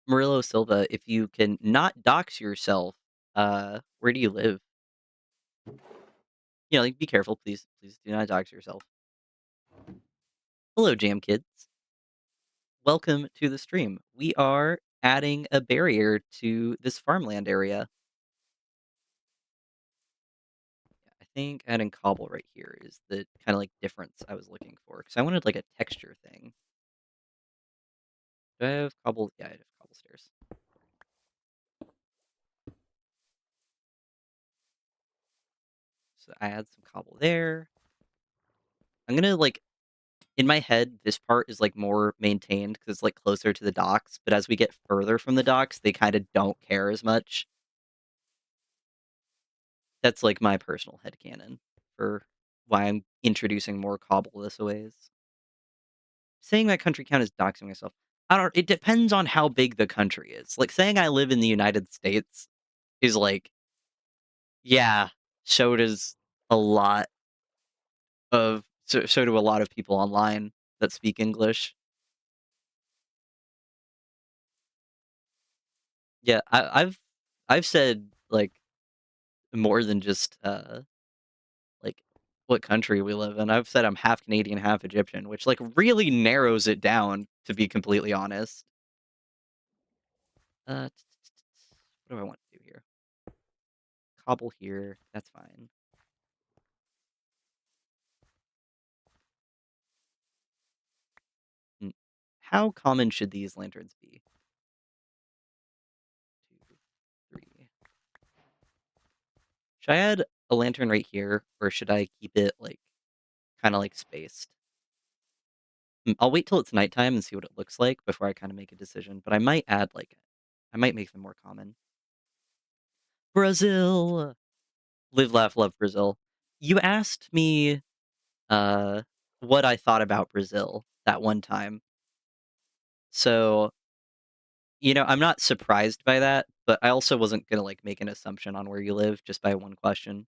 Murillo Silva, if you can not dox yourself, where do you live? You know, like, be careful, please. Please do not dox yourself. Hello, Jam Kids. Welcome to the stream. We are adding a barrier to this farmland area. I think adding cobble right here is the kind of like difference I was looking for because I wanted like a texture thing. Do I have cobble? Yeah, I have cobble stairs. So I add some cobble there. I'm gonna like in my head, this part is like more maintained because it's like closer to the docks. But as we get further from the docks, they kind of don't care as much. That's like my personal headcanon for why I'm introducing more cobble this ways. Saying that country count is doxing myself. I don't it depends on how big the country is. Like, saying I live in the United States is like, yeah, so does a lot so do a lot of people online that speak English. Yeah, I've said, like, more than just, like, what country we live in. I've said I'm half Canadian, half Egyptian, which, like, really narrows it down, to be completely honest. What do I want to do here? Cobble here, that's fine. Mm. How common should these lanterns be? 2, 3. Should I add a lantern right here, or should I keep it, like, kinda, like, spaced? I'll wait till it's nighttime and see what it looks like before I kinda make a decision, but I might add, like I might make them more common. Brazil! Live, laugh, love Brazil. You asked me, uh, what I thought about Brazil that one time. So, you know, I'm not surprised by that, but I also wasn't gonna, like, make an assumption on where you live just by one question.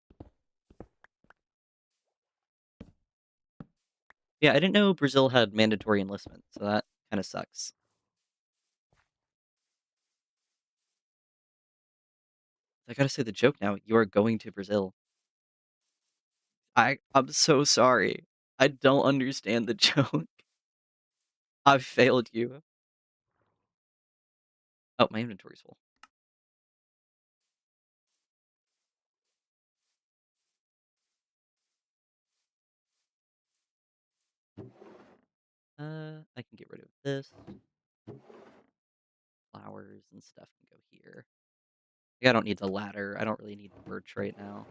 Yeah, I didn't know Brazil had mandatory enlistment, so that kinda sucks. I gotta say the joke now, you are going to Brazil. I'm so sorry. I don't understand the joke. I've failed you. Oh, my inventory's full. I can get rid of this. Flowers and stuff can go here. I don't need the ladder. I don't really need the birch right now.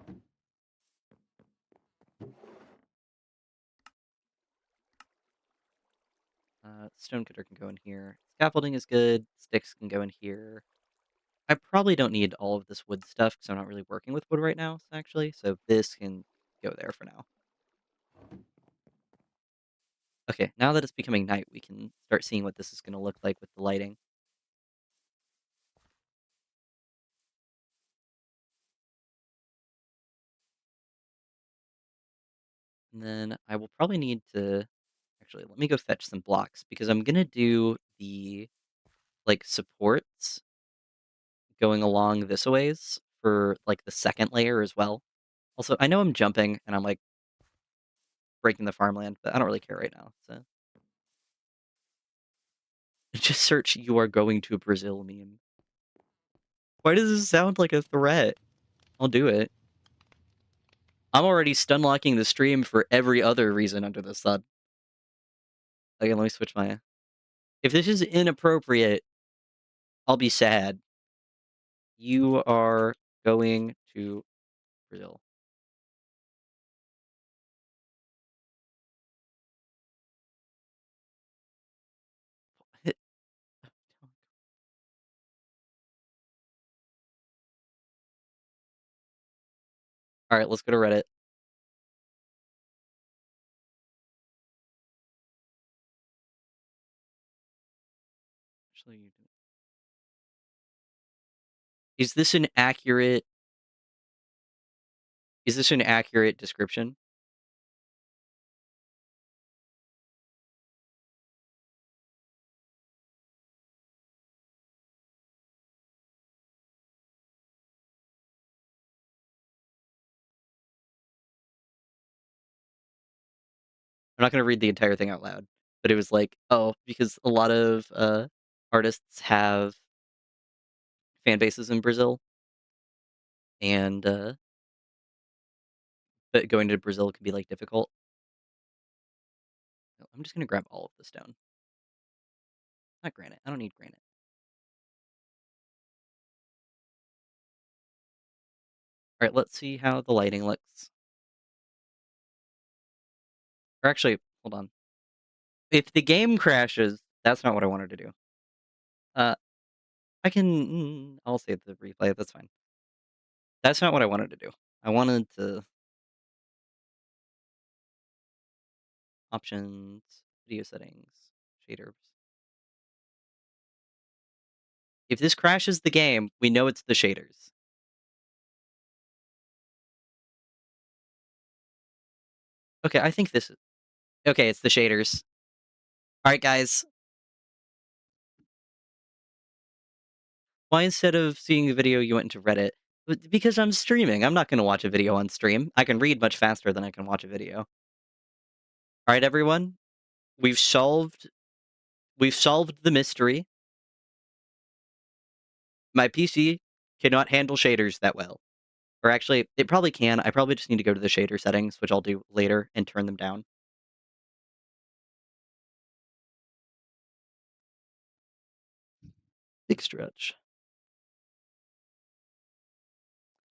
Stone cutter can go in here. Scaffolding is good. Sticks can go in here. I probably don't need all of this wood stuff because I'm not really working with wood right now, actually. So this can go there for now. Okay, now that it's becoming night, we can start seeing what this is going to look like with the lighting. And then I will probably need to actually let me go fetch some blocks because I'm gonna do the like supports going along this a ways for like the second layer as well. Also, I know I'm jumping and I'm like breaking the farmland, but I don't really care right now. So just search "you are going to Brazil" meme. Why does this sound like a threat? I'll do it. I'm already stun locking the stream for every other reason under the sun. Okay, let me switch my. If this is inappropriate, I'll be sad. You are going to Brazil. All right, let's go to Reddit. Actually, is this an accurate? Is this an accurate description? I'm not going to read the entire thing out loud, but it was like, oh, because a lot of artists have fan bases in Brazil, and but going to Brazil can be like difficult. No, I'm just going to grab all of the stone, not granite. I don't need granite. All right, let's see how the lighting looks. Or actually, hold on. If the game crashes, that's not what I wanted to do. Uh, I can. I'll save the replay. That's fine. That's not what I wanted to do. I wanted to options, video settings, shaders. If this crashes the game, we know it's the shaders. Okay, I think this is okay. It's the shaders. All right, guys. Why instead of seeing the video, you went into Reddit? Because I'm streaming. I'm not going to watch a video on stream. I can read much faster than I can watch a video. All right, everyone. We've solved. We've solved the mystery. My PC cannot handle shaders that well. Or actually, it probably can. I probably just need to go to the shader settings, which I'll do later, and turn them down. Big stretch.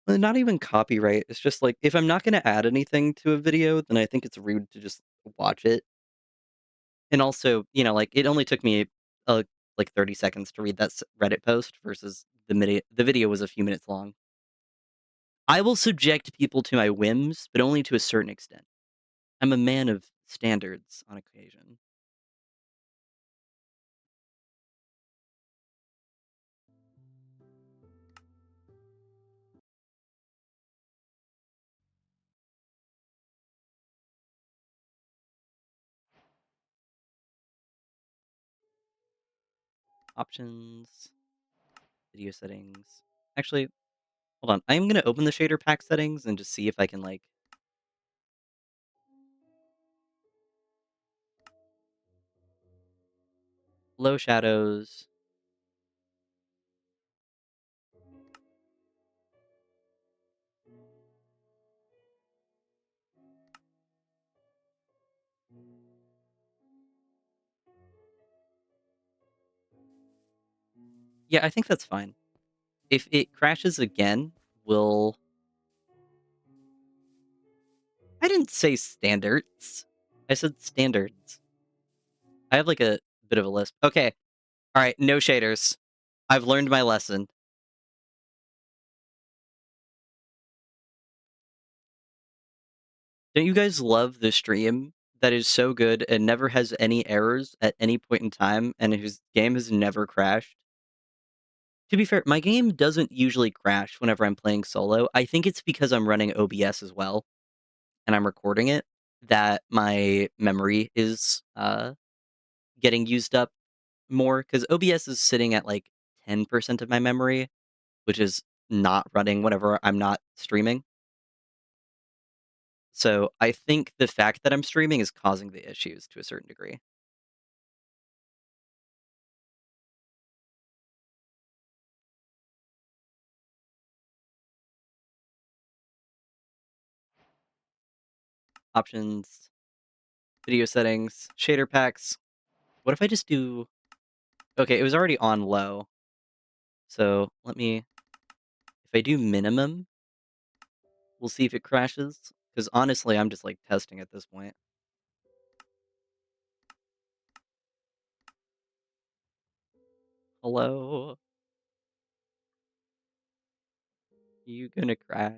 Well, not even copyright. It's just like if I'm not going to add anything to a video, then I think it's rude to just watch it. And also, like it only took me like 30 seconds to read that Reddit post versus the video was a few minutes long. I will subject people to my whims, but only to a certain extent. I'm a man of standards on occasion. Options, video settings. Actually, hold on. I'm gonna open the shader pack settings and just see if I can like low shadows. Yeah, I think that's fine. If it crashes again, we'll. I didn't say standards. I said standards. I have, like, a bit of a list. Okay. Alright, no shaders. I've learned my lesson. Don't you guys love the stream that is so good and never has any errors at any point in time, and whose game has never crashed? To be fair, my game doesn't usually crash whenever I'm playing solo. I think it's because I'm running OBS as well, and I'm recording it, that my memory is, getting used up more, because OBS is sitting at, like, 10% of my memory, which is not running whenever I'm not streaming. So, I think the fact that I'm streaming is causing the issues to a certain degree. Options, video settings, shader packs. What if I just do okay, it was already on low, so let me if I do minimum, we'll see if it crashes. Because honestly, I'm just, like, testing at this point. Hello? You gonna crash?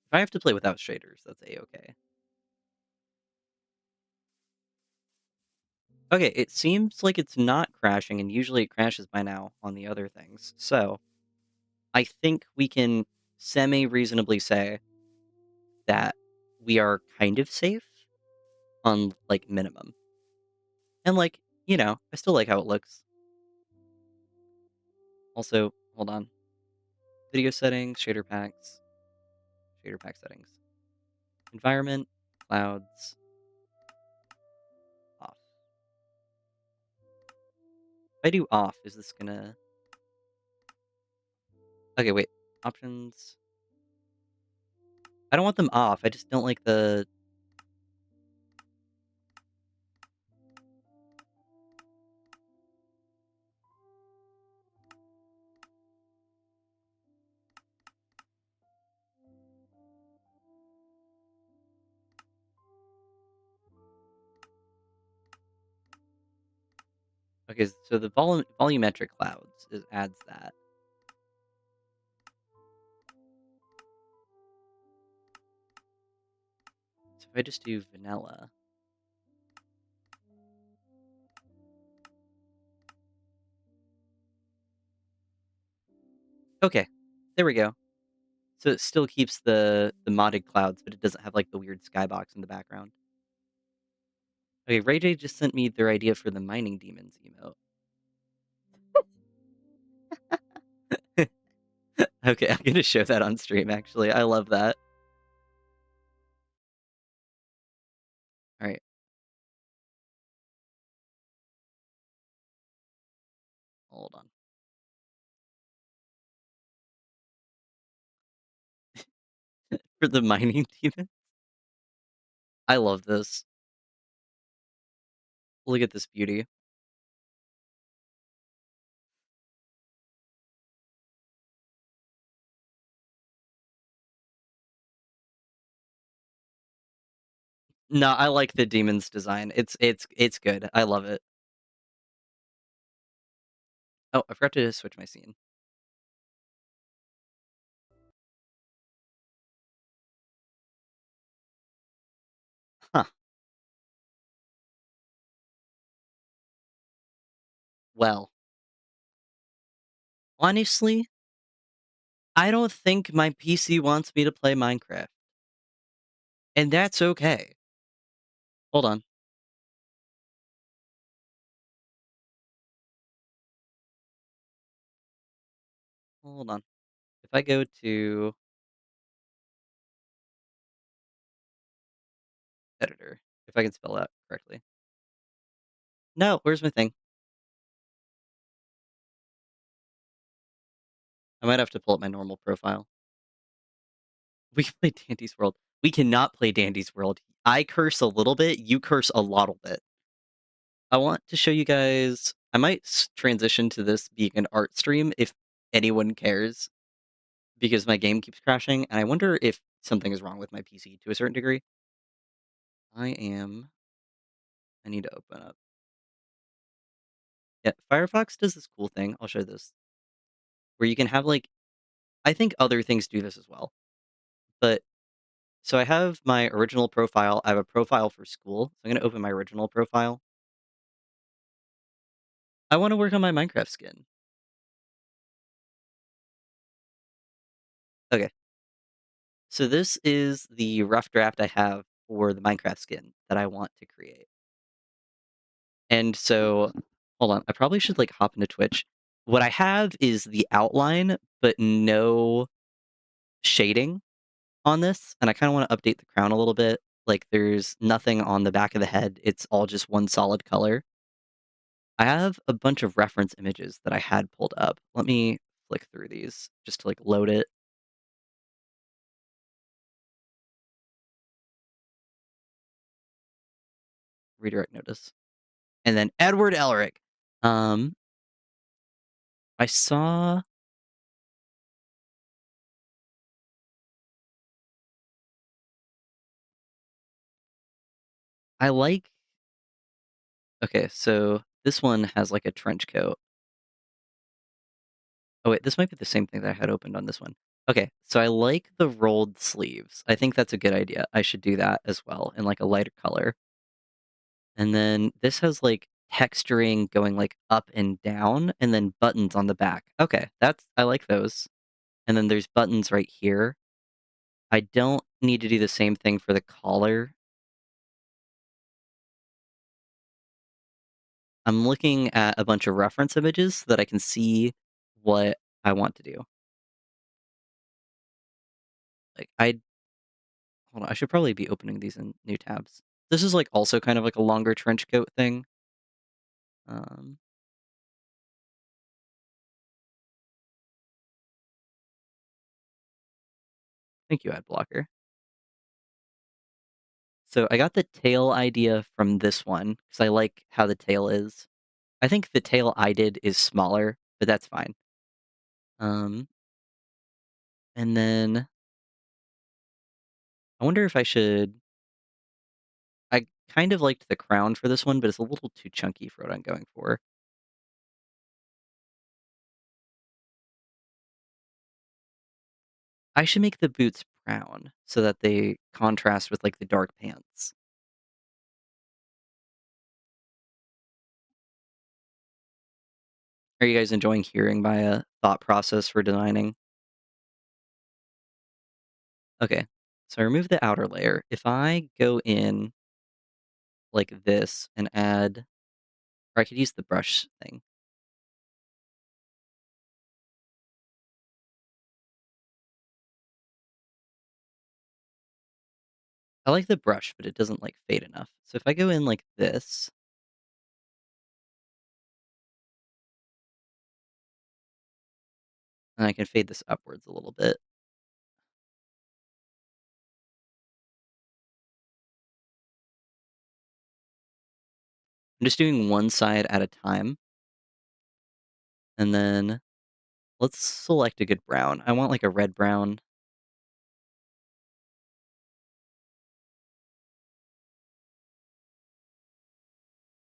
If I have to play without shaders, that's A-okay. Okay, it seems like it's not crashing, and usually it crashes by now on the other things. So, I think we can semi-reasonably say that we are kind of safe on, like, minimum. And, like, I still like how it looks. Also, hold on. Video settings, shader pack settings. Environment, clouds, off. If I do off, is this gonna... Okay, wait. Options. I don't want them off. I just don't like the... Okay, so the volumetric clouds adds that. So if I just do vanilla... Okay, there we go. So it still keeps the modded clouds, but it doesn't have, like, the weird skybox in the background. Okay, RayJ just sent me their idea for the mining demons emote. Okay, I'm gonna show that on stream, actually. I love that. Alright, hold on. For the mining demon? I love this. Look at this beauty. No, I like the demon's design. It's good. I love it. Oh, I forgot to switch my scene. Huh. Well, honestly, I don't think my PC wants me to play Minecraft, and that's okay. Hold on. Hold on. If I go to editor, if I can spell that correctly. No, where's my thing? I might have to pull up my normal profile. We can play Dandy's World. We cannot play Dandy's World. I curse a little bit, you curse a lot of bit. I want to show you guys I might transition to this being an art stream if anyone cares, because my game keeps crashing, and I wonder if something is wrong with my PC to a certain degree. I am I need to open up. Yeah, Firefox does this cool thing. I'll show this where you can have like I think other things do this as well. But so I have my original profile. I have a profile for school. So I'm going to open my original profile. I want to work on my Minecraft skin. Okay. So this is the rough draft I have for the Minecraft skin that I want to create. And so hold on, I probably should like hop into Twitch. What I have is the outline, but no shading on this, and I kind of want to update the crown a little bit. Like there's nothing on the back of the head. It's all just one solid color. I have a bunch of reference images that I had pulled up. Let me flick through these just to like load it. Redirect notice. And then Edward Elric. Um, I saw I like okay, so this one has like a trench coat. Oh wait, this might be the same thing that I had opened on this one. Okay, so I like the rolled sleeves. I think that's a good idea. I should do that as well in like a lighter color. And then this has like texturing going like up and down and then buttons on the back. Okay, that's I like those. And then there's buttons right here. I don't need to do the same thing for the collar. I'm looking at a bunch of reference images so that I can see what I want to do. Like I hold on, I should probably be opening these in new tabs. This is like also kind of like a longer trench coat thing. Um, Thank you, ad blocker. So I got the tail idea from this one because I like how the tail is. I think the tail I did is smaller, but that's fine. Um, and then I wonder if I should. I kind of liked the crown for this one, but it's a little too chunky for what I'm going for. I should make the boots brown so that they contrast with like the dark pants. Are you guys enjoying hearing my thought process for designing? Okay, so I remove the outer layer. If I go in like this and add, or I could use the brush thing. I like the brush, but it doesn't like fade enough. So if I go in like this, and I can fade this upwards a little bit. I'm just doing one side at a time, and then let's select a good brown. I want like a red brown.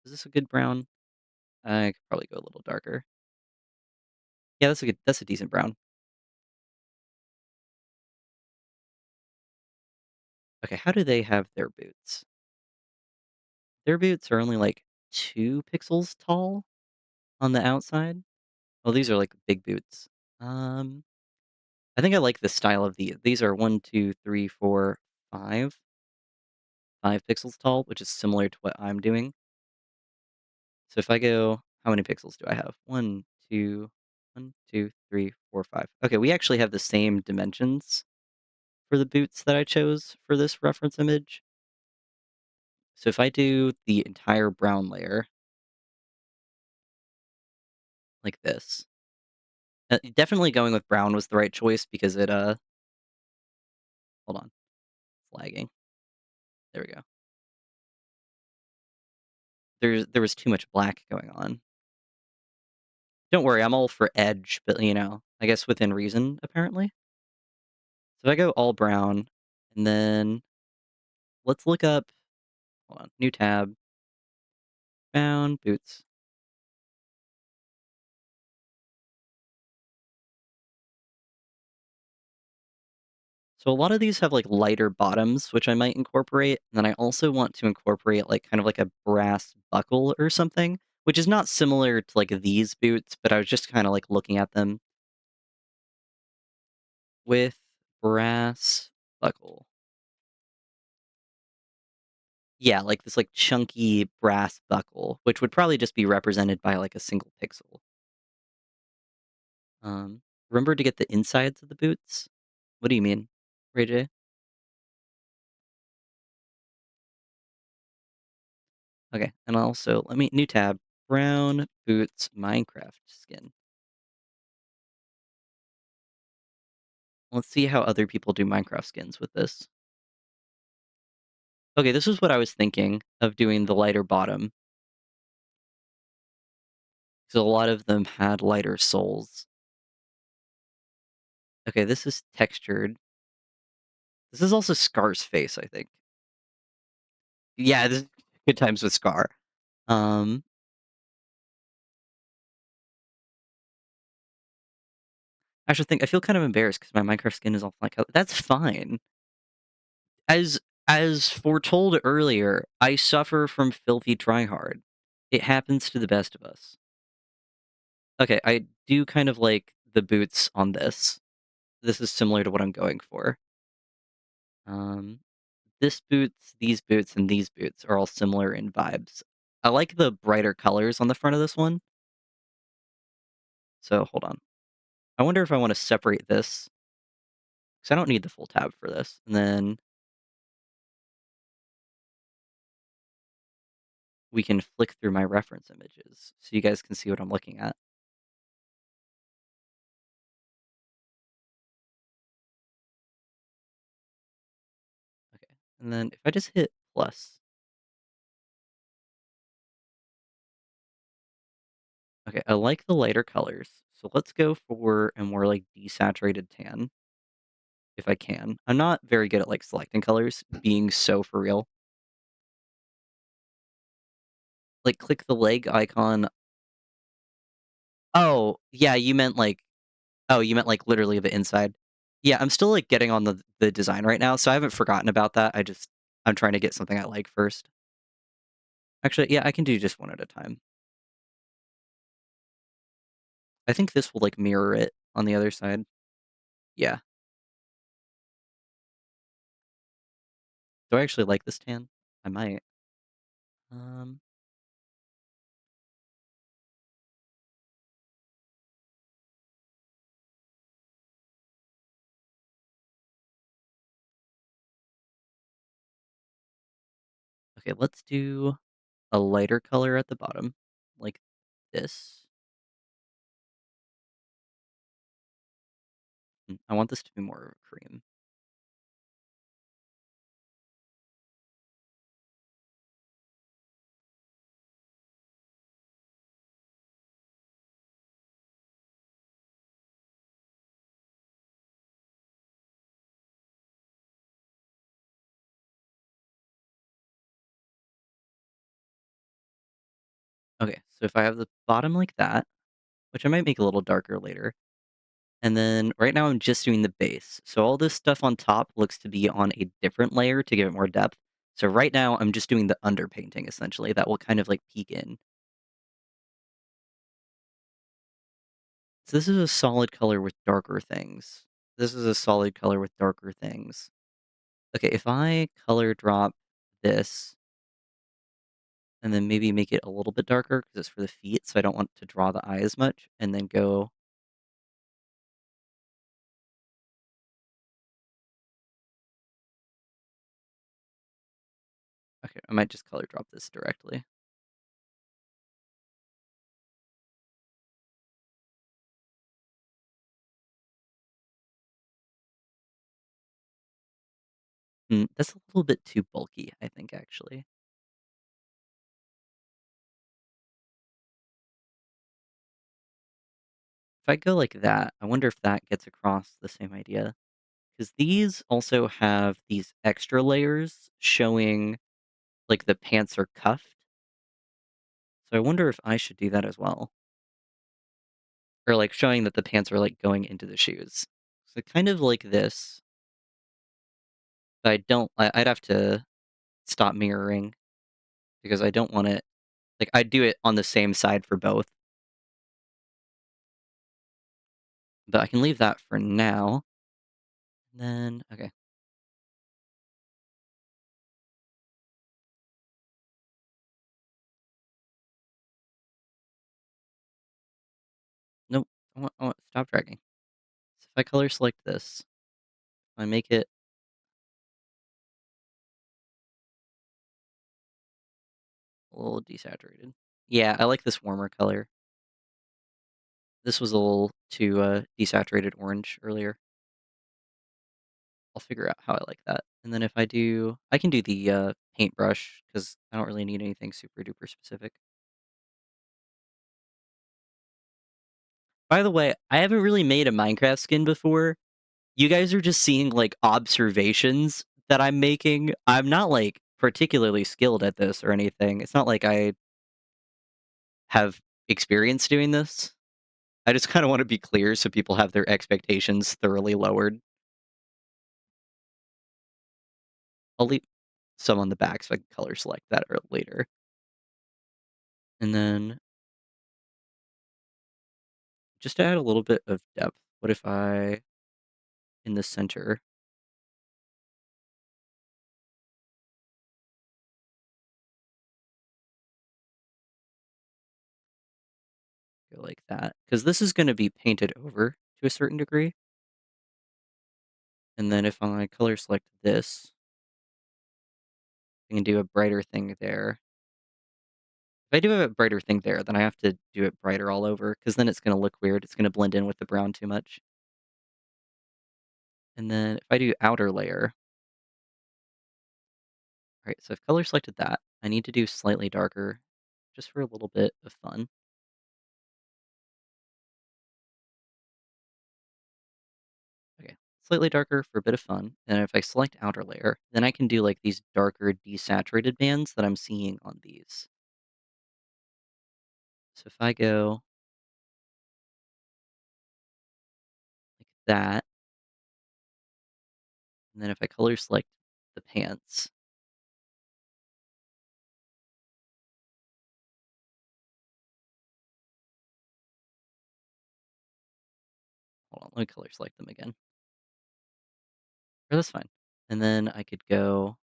Is this a good brown? I could probably go a little darker. Yeah, that's a decent brown. Okay, how do they have their boots? Their boots are only like 2 pixels tall on the outside. Oh, these are like big boots. Um, I think I like the style of these are 1, 2, 3, 4, 5 pixels tall, which is similar to what I'm doing. So if I go, how many pixels do I have? 1, 2, 1, 2, 3, 4, 5. Okay, we actually have the same dimensions for the boots that I chose for this reference image. So if I do the entire brown layer like this, definitely going with brown was the right choice because it hold on, it's lagging. There we go. There was too much black going on. Don't worry, I'm all for edge, but I guess within reason apparently. So if I go all brown, and then let's look up, hold on, new tab, found boots. So a lot of these have like lighter bottoms, which I might incorporate. And then I also want to incorporate like kind of like a brass buckle or something, which is not similar to like these boots, but I was just kind of like looking at them with brass buckle. Yeah, like this like chunky brass buckle, which would probably just be represented by like a single pixel. Um, remember to get the insides of the boots? What do you mean, Ray J? Okay, and also let me new tab, brown boots Minecraft skin. Let's see how other people do Minecraft skins with this. Okay, this is what I was thinking of doing the lighter bottom. So a lot of them had lighter soles. Okay, this is textured. This is also Scar's face, I think. Yeah, this is good times with Scar. Um, I should think I feel kind of embarrassed because my Minecraft skin is all like that's fine. As as foretold earlier, I suffer from filthy tryhard. It happens to the best of us. Okay, I do kind of like the boots on this. This is similar to what I'm going for. Um, this boots, these boots, and these boots are all similar in vibes. I like the brighter colors on the front of this one. So hold on. I wonder if I want to separate this because I don't need the full tab for this. And then we can flick through my reference images so you guys can see what I'm looking at. Okay. And then if I just hit plus, okay, I like the lighter colors. So let's go for a more like desaturated tan if I can. I'm not very good at like selecting colors, being so for real. Like click the leg icon. Oh, yeah, you meant like oh, you meant like literally the inside. Yeah, I'm still like getting on the design right now, so I haven't forgotten about that. I'm trying to get something I like first. Actually, yeah, I can do just one at a time. I think this will like mirror it on the other side. Yeah. Do I actually like this tan? I might. Um, okay, let's do a lighter color at the bottom, like this. I want this to be more of a cream. Okay, so if I have the bottom like that, which I might make a little darker later, and then right now I'm just doing the base. So all this stuff on top looks to be on a different layer to give it more depth. So right now I'm just doing the underpainting essentially. That will kind of like peek in. So this is a solid color with darker things. This is a solid color with darker things. Okay, if I color drop this and then maybe make it a little bit darker because it's for the feet, so I don't want to draw the eye as much, and then go, okay, I might just color drop this directly. That's a little bit too bulky, I think, actually. If I go like that, I wonder if that gets across the same idea. because these also have these extra layers showing, like, the pants are cuffed. So I wonder if I should do that as well. Or, like, showing that the pants are, like, going into the shoes. So kind of like this, but I'd have to stop mirroring because I don't want it like, I'd do it on the same side for both, but I can leave that for now. And then okay. Nope. I want stop dragging. So if I color select this, I make it a little desaturated. Yeah, I like this warmer color. This was a little too, desaturated orange earlier. I'll figure out how I like that. And then if I can do the, paintbrush because I don't really need anything super duper specific. By the way, I haven't really made a Minecraft skin before. You guys are just seeing, like, observations that I'm making. I'm not, like, particularly skilled at this or anything. It's not like I have experience doing this. I just kinda wanna be clear so people have their expectations thoroughly lowered. I'll leave some on the back so I can color select that later. And then just to add a little bit of depth, what if I, in the center, go like that? Because this is gonna be painted over to a certain degree. And then if I color select this, I can do a brighter thing there. If I do a brighter thing there, then I have to do it brighter all over because then it's gonna look weird. It's gonna blend in with the brown too much. And then if I do outer layer, all right, so I've color selected that. I need to do slightly darker just for a little bit of fun. Okay, slightly darker for a bit of fun. And if I select outer layer, then I can do like these darker desaturated bands that I'm seeing on these. So if I go like that, and then if I color select the pants, hold on, let me color select them again. Or that's fine. And then I could go,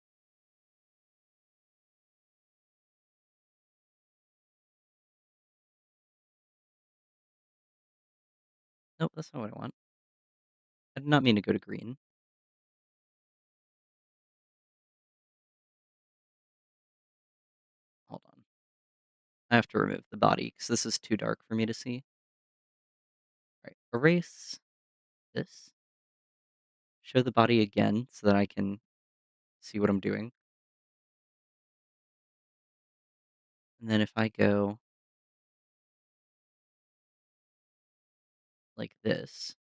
nope, that's not what I want. I did not mean to go to green. Hold on. I have to remove the body because this is too dark for me to see. All right, erase this. Show the body again so that I can see what I'm doing. And then if I go like this,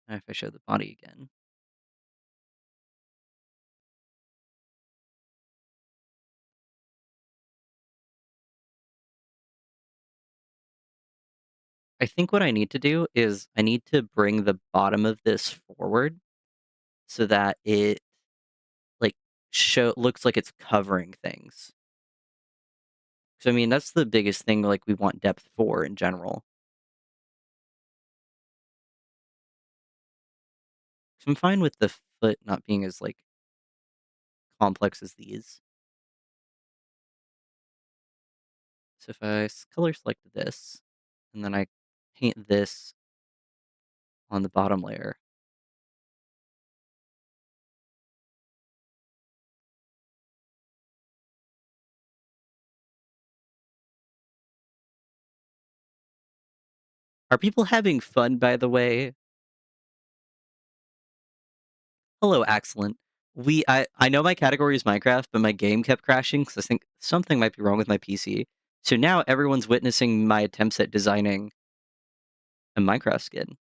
and if I show the body again, I think what I need to do is I need to bring the bottom of this forward so that it like show looks like it's covering things. So I mean that's the biggest thing like we want depth for in general. So I'm fine with the foot not being as like complex as these. So if I color select this and then I paint this on the bottom layer, are people having fun by the way? Hello, excellent. I know my category is Minecraft, but my game kept crashing because I think something might be wrong with my PC. So now everyone's witnessing my attempts at designing a Minecraft skin.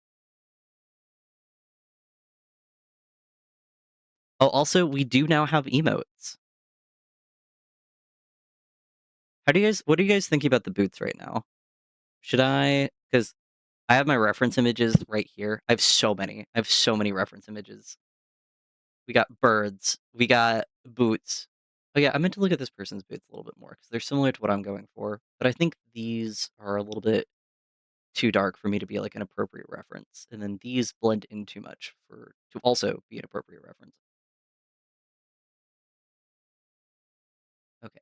Oh, also, we do now have emotes. What are you guys thinking about the boots right now? Should I? Because I have my reference images right here. I have so many reference images. We got birds. We got boots. Oh yeah, I meant to look at this person's boots a little bit more because they're similar to what I'm going for. But I think these are a little bit too dark for me to be like an appropriate reference, and then these blend in too much for to also be an appropriate reference. Okay,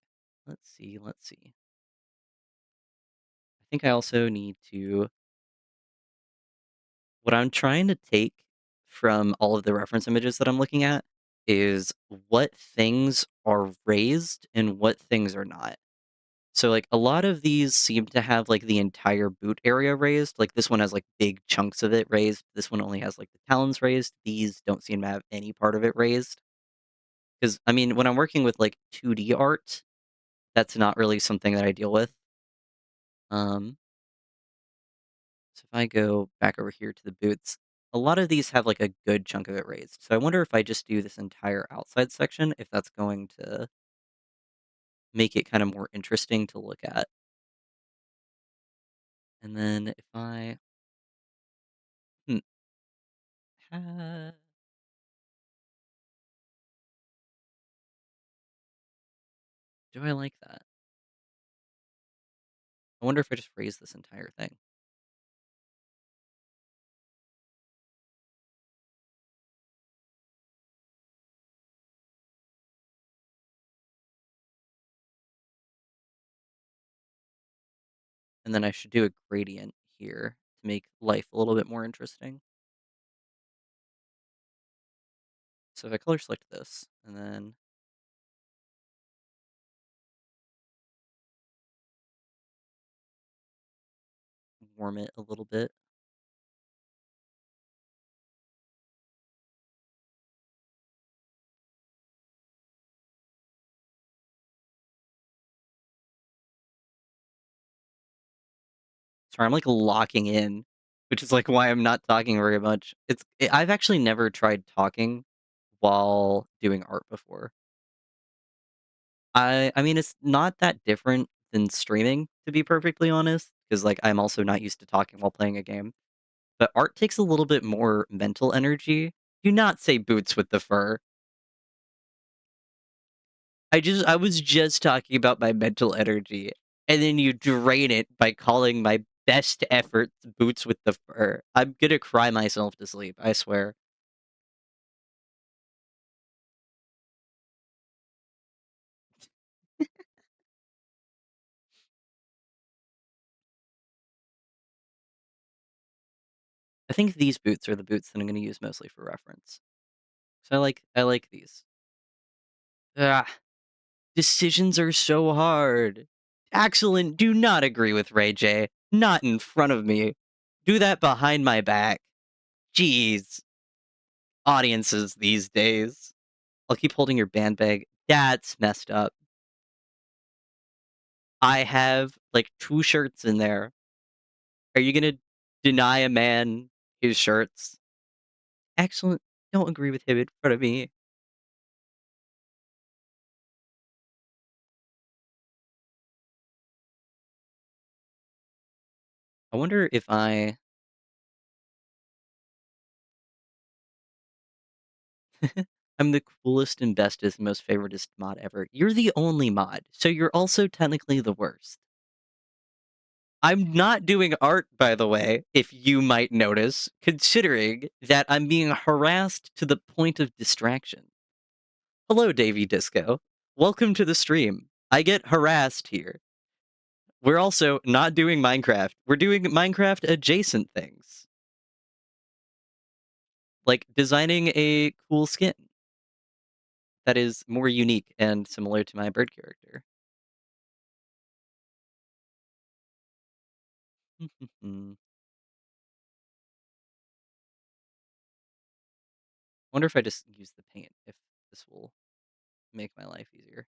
let's see. Let's see. I think I also need to. What I'm trying to take from all of the reference images that I'm looking at is what things are raised and what things are not. So, like, a lot of these seem to have, like, the entire boot area raised. Like, this one has, like, big chunks of it raised. This one only has, like, the talons raised. These don't seem to have any part of it raised. Because, I mean, when I'm working with, like, 2D art, that's not really something that I deal with. Um, so if I go back over here to the boots, a lot of these have, like, a good chunk of it raised. So I wonder if I just do this entire outside section, if that's going to make it kind of more interesting to look at. And then if I hmm, ha do I like that? I wonder if I just raise this entire thing. And then I should do a gradient here to make life a little bit more interesting. So if I color select this and then warm it a little bit. Sorry, I'm like locking in, which is like why I'm not talking very much. I've actually never tried talking while doing art before. I mean it's not that different than streaming, to be perfectly honest, because like I'm also not used to talking while playing a game. But art takes a little bit more mental energy. Do not say boots with the fur. I was just talking about my mental energy, and then you drain it by calling my best efforts boots with the fur. I'm gonna cry myself to sleep, I swear. I think these boots are the boots that I'm gonna use mostly for reference. So I like these. Ah, decisions are so hard. Excellent. Do not agree with Ray J. Not in front of me. Do that behind my back. Jeez. Audiences these days. I'll keep holding your band bag. That's messed up. I have like 2 shirts in there. Are you gonna deny a man his shirts? Excellent. Don't agree with him in front of me. I wonder if I'm the coolest and bestest, most favoritist mod ever. You're the only mod, so you're also technically the worst. I'm not doing art, by the way, if you might notice, considering that I'm being harassed to the point of distraction. Hello, Davy Disco. Welcome to the stream. I get harassed here. We're also not doing Minecraft. We're doing Minecraft adjacent things, like designing a cool skin that is more unique and similar to my bird character. Wonder if I just use the paint, if this will make my life easier.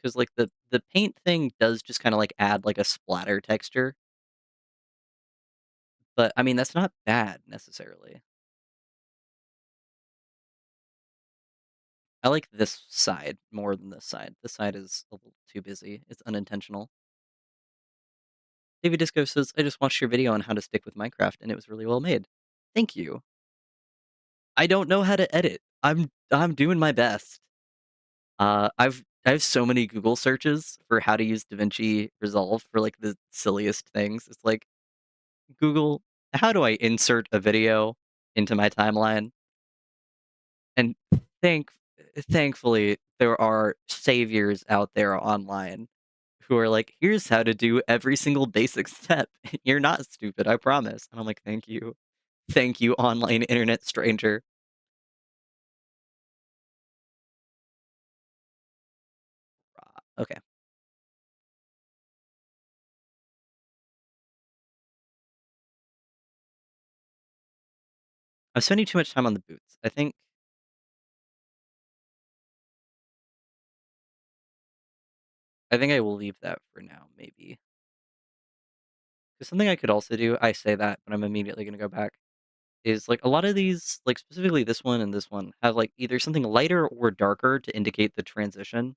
because like, the paint thing does just kinda, like, add, like, a splatter texture, but, I mean, that's not bad necessarily. I like this side more than this side. This side is a little too busy. It's unintentional. David Disco says, "I just watched your video on how to stick with Minecraft, and it was really well made." Thank you. I don't know how to edit. I'm doing my best. I have so many Google searches for how to use DaVinci Resolve for, like, the silliest things. It's like, "Google, how do I insert a video into my timeline?" And thank thankfully, there are saviors out there online who are like, "Here's how to do every single basic step. You're not stupid, I promise." And I'm like, "Thank you. Thank you, online internet stranger." Okay. I'm spending too much time on the boots. I think I will leave that for now, maybe. 'Cause something I could also do, I say that, but I'm immediately gonna go back, is, like, a lot of these, like, specifically this one, have, like, either something lighter or darker to indicate the transition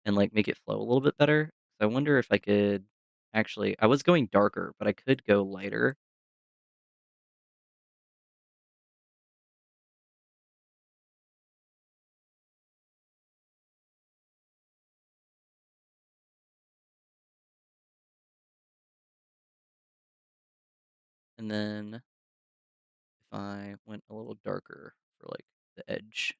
and, like, make it flow a little bit better. So I wonder if I could actually I was going darker, but I could go lighter. And then if I went a little darker for, like, the edge.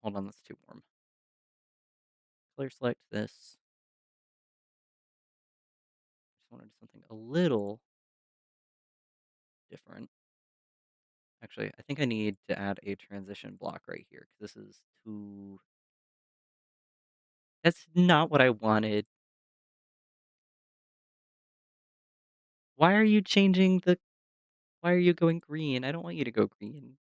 Hold on, that's too warm. Color select this. Just wanted something a little different. Actually, I think I need to add a transition block right here, 'cause this is too that's not what I wanted. Why are you changing the why are you going green? I don't want you to go green.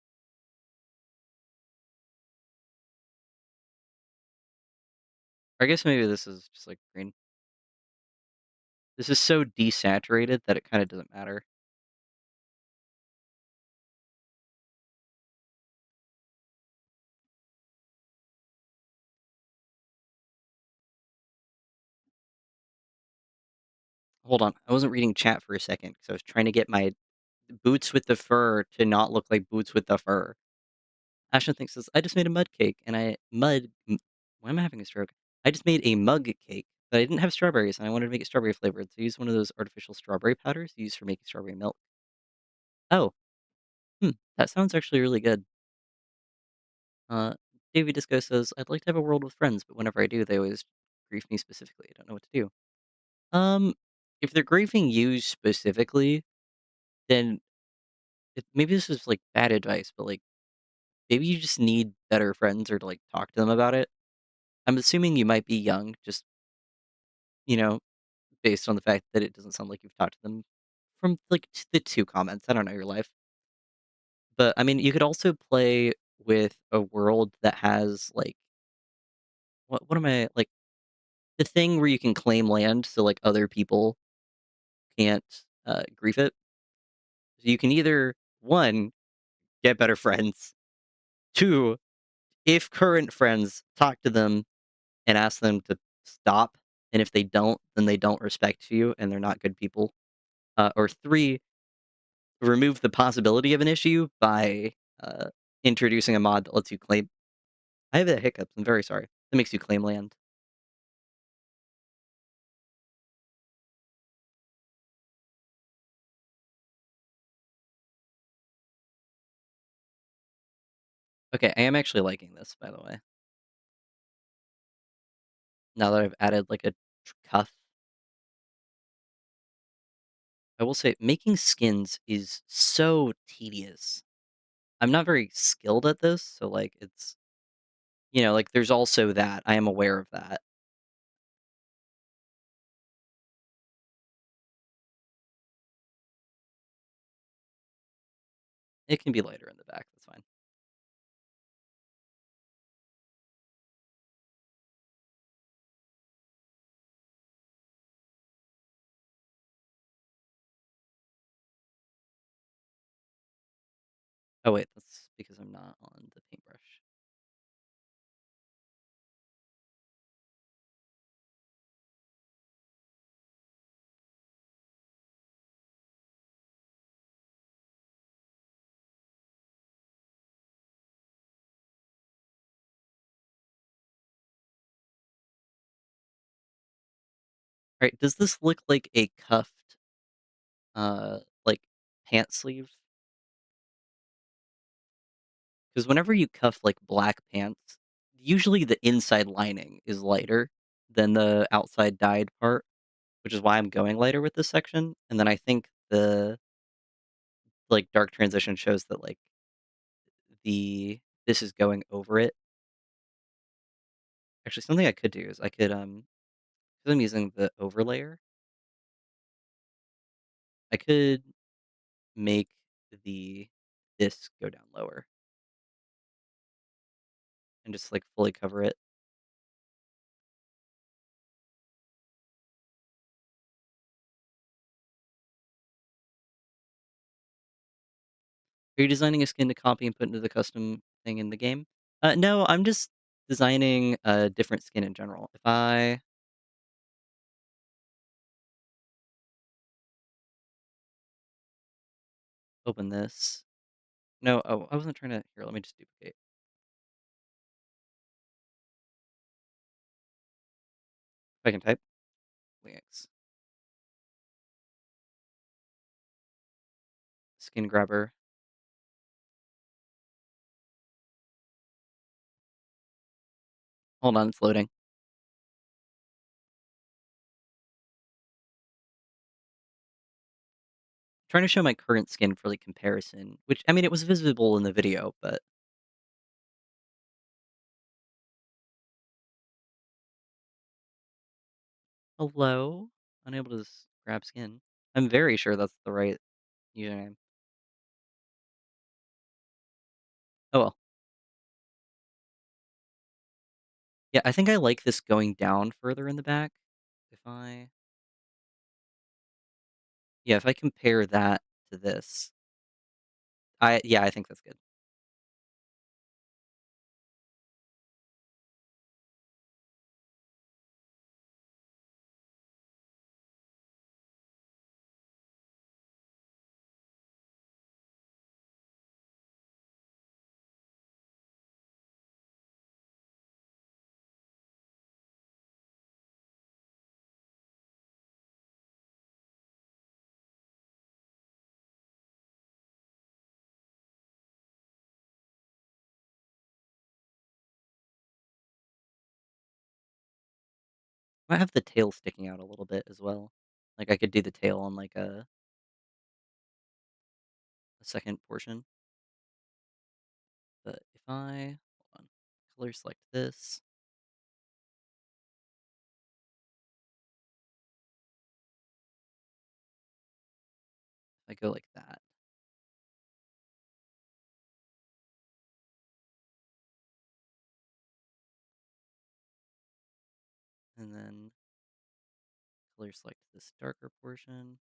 Or I guess maybe this is just, like, green. This is so desaturated that it kinda doesn't matter. Hold on, I wasn't reading chat for a second because I was trying to get my boots with the fur to not look like boots with the fur. Ashton thinks says, "I just made a mud cake and I mud m why am I having a stroke? I just made a mug cake, but I didn't have strawberries and I wanted to make it strawberry flavored, so I used one of those artificial strawberry powders used for making strawberry milk." Oh, that sounds actually really good. Uh, Davey Disco says, "I'd like to have a world with friends, but whenever I do, they always grief me specifically. I don't know what to do." Um, if they're griefing you specifically, then maybe this is, like, bad advice, but, like, maybe you just need better friends or to, like, talk to them about it. I'm assuming you might be young, just, you know, based on the fact that it doesn't sound like you've talked to them from, like, the 2 comments. I don't know your life. But, I mean, you could also play with a world that has, like what am I like, the thing where you can claim land so, like, other people can't, grief it. So you can either, 1, get better friends, 2, if current friends, talk to them and ask them to stop, and if they don't, then they don't respect you and they're not good people. Or 3, remove the possibility of an issue by, introducing a mod that lets you claim I have the hiccups, I'm very sorry. That makes you claim land. Okay, I am actually liking this, by the way. Now that I've added, like, a cuff. I will say making skins is so tedious. I'm not very skilled at this, so, like, it's like, there's also that, I am aware of that. It can be lighter in the back, that's fine. Oh, wait, that's because I'm not on the paintbrush. Alright, does this look like a cuffed, like, pant sleeve? Because whenever you cuff, like, black pants, usually the inside lining is lighter than the outside dyed part, which is why I'm going lighter with this section, and then I think the, like, dark transition shows that, like, this is going over it. Actually, something I could do is I could, 'cause I'm using the overlayer, I could make the this go down lower and just, like, fully cover it. Are you designing a skin to copy and put into the custom thing in the game? No, I'm just designing a different skin in general. If I open this no, oh, I wasn't trying to here, let me just duplicate. If I can type, Linux, skin grabber. Hold on, it's loading. Trying to show my current skin for, like, comparison, which, I mean, it was visible in the video, but hello? Unable to grab skin. I'm very sure that's the right username. Oh, well. Yeah, I think I like this going down further in the back. If I yeah, if I compare that to this, I think that's good. Might have the tail sticking out a little bit as well. Like, I could do the tail on, like, a second portion, but if I hold on, color select this, I go like that, and then color select this darker portion.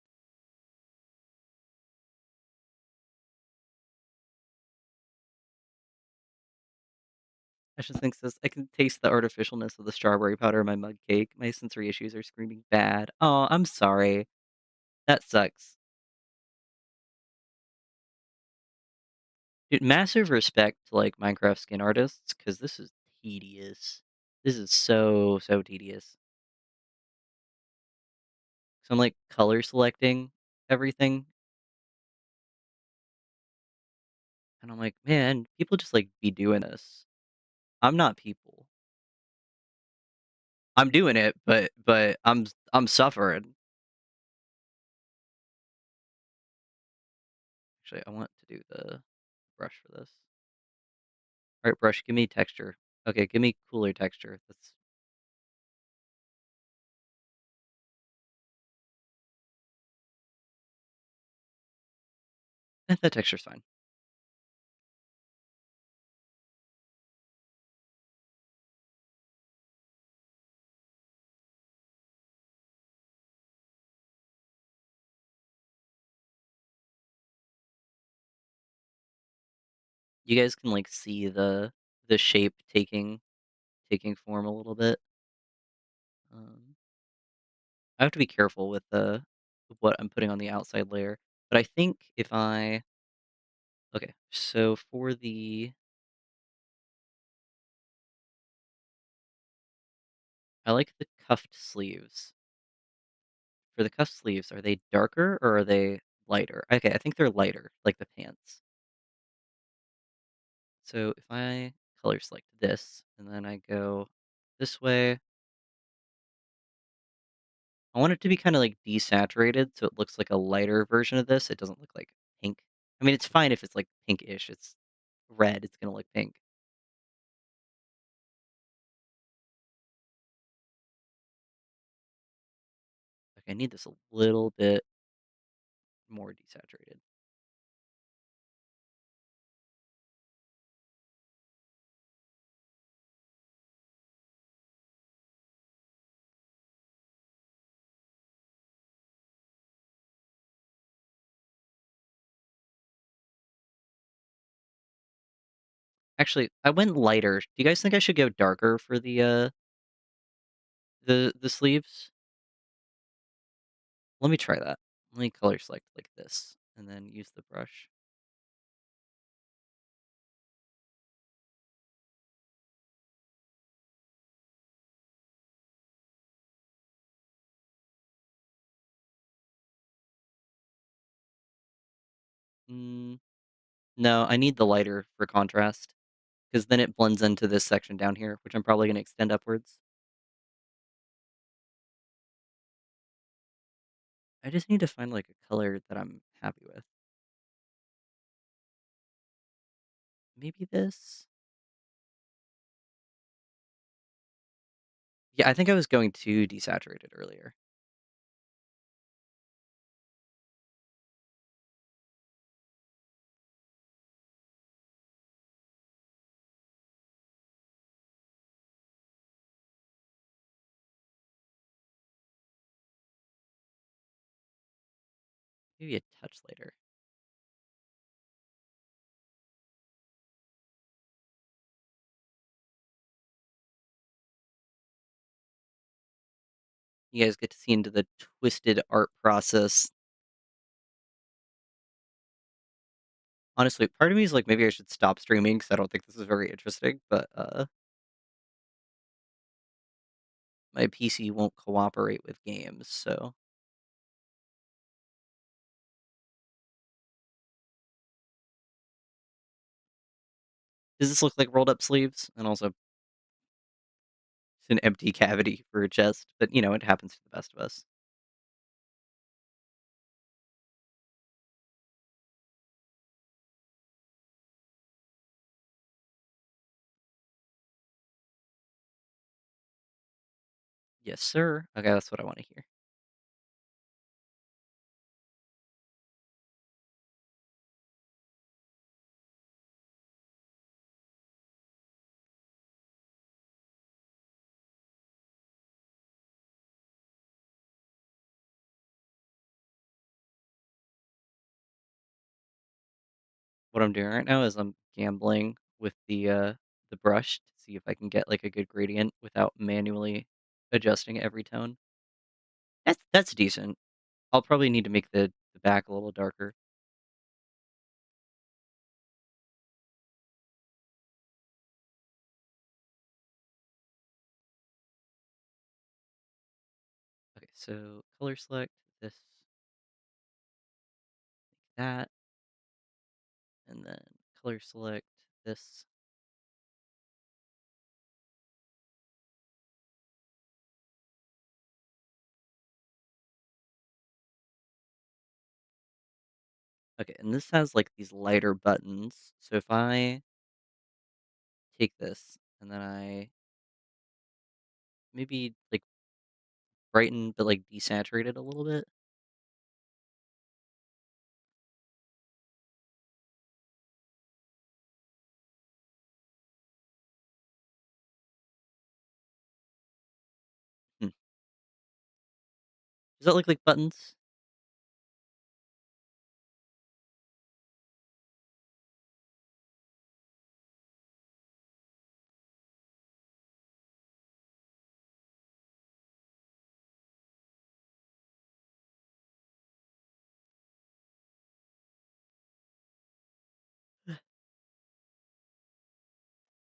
I just think this I can taste the artificialness of the strawberry powder in my mug cake. My sensory issues are screaming bad. Oh, I'm sorry. That sucks. Dude, massive respect to, like, Minecraft skin artists, because this is tedious. This is so, so tedious. So I'm, like, color selecting everything, and I'm like, "Man, people just, like, be doing this." I'm not people. I'm doing it, but I'm suffering. Actually, I want to do the brush for this. Alright, brush, give me texture. Okay, give me cooler texture. That's that texture's fine. you guys can, like, see the shape taking form a little bit. Um, I have to be careful with the what I'm putting on the outside layer, but I think if I okay, so for the I like the cuffed sleeves. For the cuff sleeves, are they darker or are they lighter? Okay, I think they're lighter, like the pants. So if I color select this and then I go this way, I want it to be kind of like desaturated so it looks like a lighter version of this. It doesn't look like pink. I mean, it's fine if it's like pinkish. It's red, it's going to look pink. Okay, I need this a little bit more desaturated. Actually, I went lighter. Do you guys think I should go darker for the sleeves? Let me try that. Let me color select like this and then use the brush. Mm, no, I need the lighter for contrast because then it blends into this section down here, which I'm probably going to extend upwards. I just need to find like a color that I'm happy with. Maybe this. Yeah, I think I was going too desaturated earlier. Maybe a touch later. You guys get to see into the twisted art process. Honestly, part of me is like, maybe I should stop streaming because I don't think this is very interesting, but my PC won't cooperate with games, so does this look like rolled up sleeves? And also it's an empty cavity for a chest, but you know, it happens to the best of us. Yes, sir. Okay, that's what I want to hear. What I'm doing right now is I'm gambling with the brush to see if I can get like a good gradient without manually adjusting every tone. That's decent. I'll probably need to make the back a little darker. Okay, so color select this, that, and then color select this. Okay, and this has like these lighter buttons. So if I take this and then I maybe like brighten but like desaturate it a little bit. Hmm. Does that look like buttons?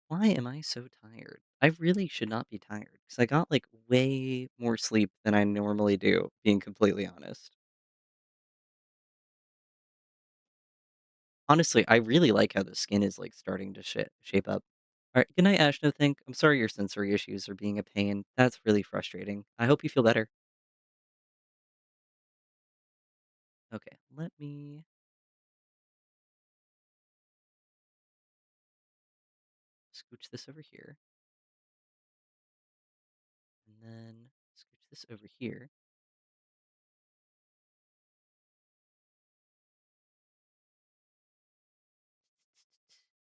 Why am I so tired? I really should not be tired because I got like way more sleep than I normally do, being completely honest. Honestly, I really like how the skin is like starting to shape up. All right, good night, Ashno. Think I'm sorry your sensory issues are being a pain. That's really frustrating. I hope you feel better. Okay, let me scooch this over here, and then scooch this over here.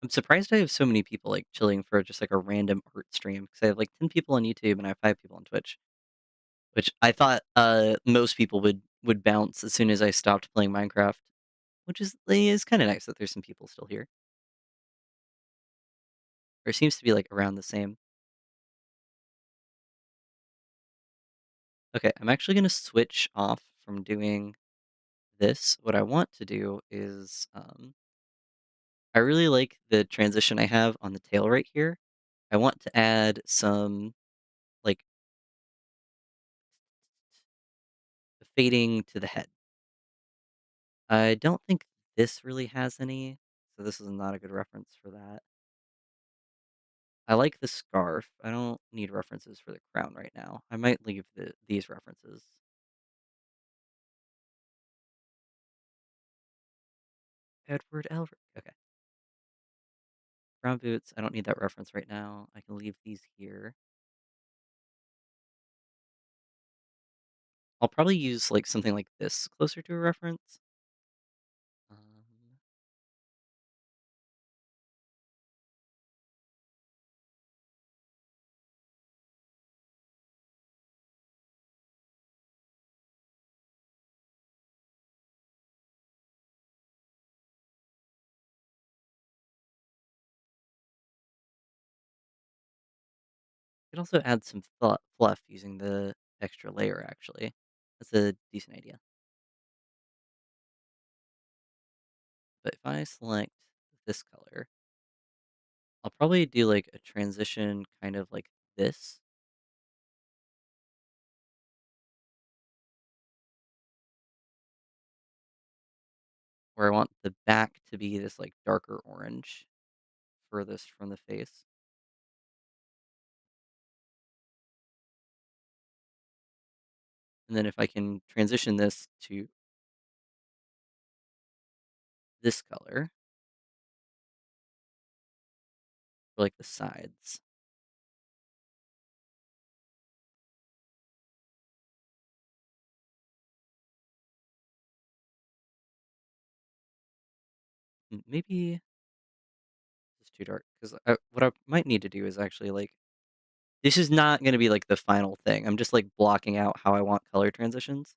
I'm surprised I have so many people like chilling for just like a random art stream because I have like 10 people on YouTube and I have 5 people on Twitch. Which I thought, most people would bounce as soon as I stopped playing Minecraft, which is kinda nice that there's some people still here. Or it seems to be, like, around the same. Okay, I'm actually gonna switch off from doing this. What I want to do is, I really like the transition I have on the tail right here. I want to add some, like, fading to the head. I don't think this really has any, so this is not a good reference for that. I like the scarf. I don't need references for the crown right now. I might leave these references. Edward Elric. Okay. Brown boots. I don't need that reference right now. I can leave these here. I'll probably use like something like this closer to a reference. Um, you can also add some fluff using the extra layer. Actually, that's a decent idea. But if I select this color, I'll probably do like a transition, kind of like this, where I want the back to be this like darker orange furthest from the face. And then if I can transition this to this color for like the sides, maybe it's too dark because what I might need to do is actually like this is not going to be like the final thing. I'm just like blocking out how I want color transitions.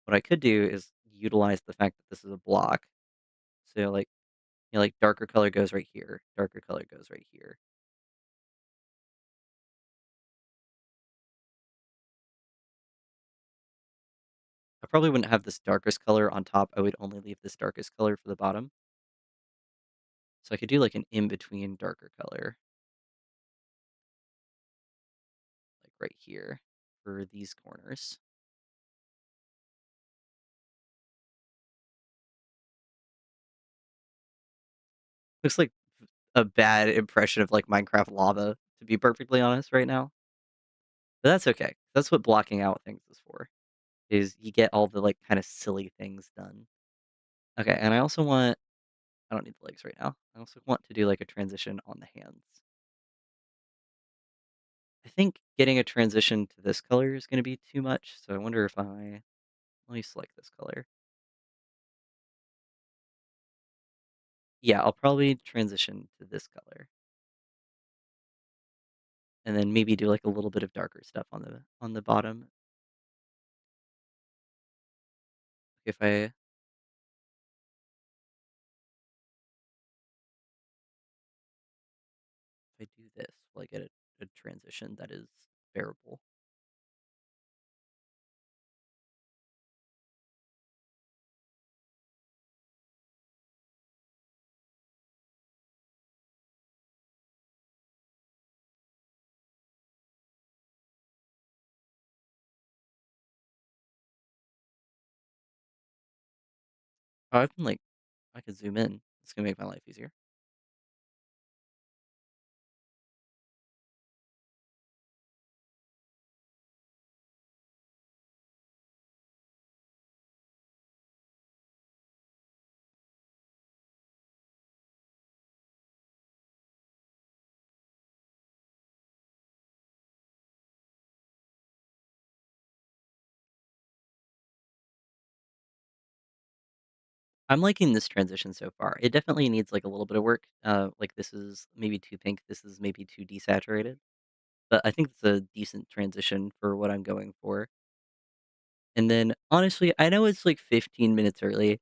What I could do is utilize the fact that this is a block. So like like darker color goes right here, darker color goes right here. I probably wouldn't have this darkest color on top. I would only leave this darkest color for the bottom. So I could do like an in between darker color, like right here for these corners. Looks like a bad impression of, like, Minecraft lava, to be perfectly honest right now. But that's okay. That's what blocking out things is for, is you get all the, like, kinda silly things done. Okay, and I don't need the legs right now. I also want to do, like, a transition on the hands. I think getting a transition to this color is gonna be too much, so I wonder if let me select this color. Yeah, I'll probably transition to this color, and then maybe do, like, a little bit of darker stuff on the bottom. If I do this, will I get a transition that is bearable? Oh, I can, like I could zoom in. It's gonna make my life easier. I'm liking this transition so far. It definitely needs, like, a little bit of work. Like, this is maybe too pink, this is maybe too desaturated, but I think it's a decent transition for what I'm going for. And then, honestly, I know it's, like, 15 minutes early,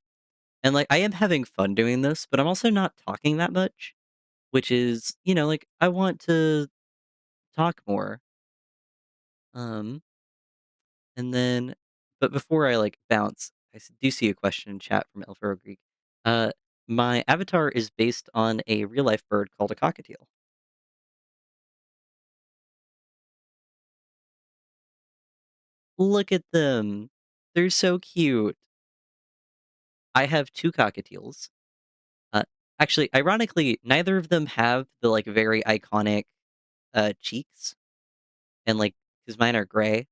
and, like, I am having fun doing this, but I'm also not talking that much, which is, like, I want to talk more. Um, and then but before I, like, bounce, do see a question in chat from Elfaro Greek. Uh, my avatar is based on a real life bird called a cockatiel. Look at them. They're so cute. I have 2 cockatiels. Uh, actually, ironically, neither of them have the, like, very iconic, cheeks, and, like, because mine are gray.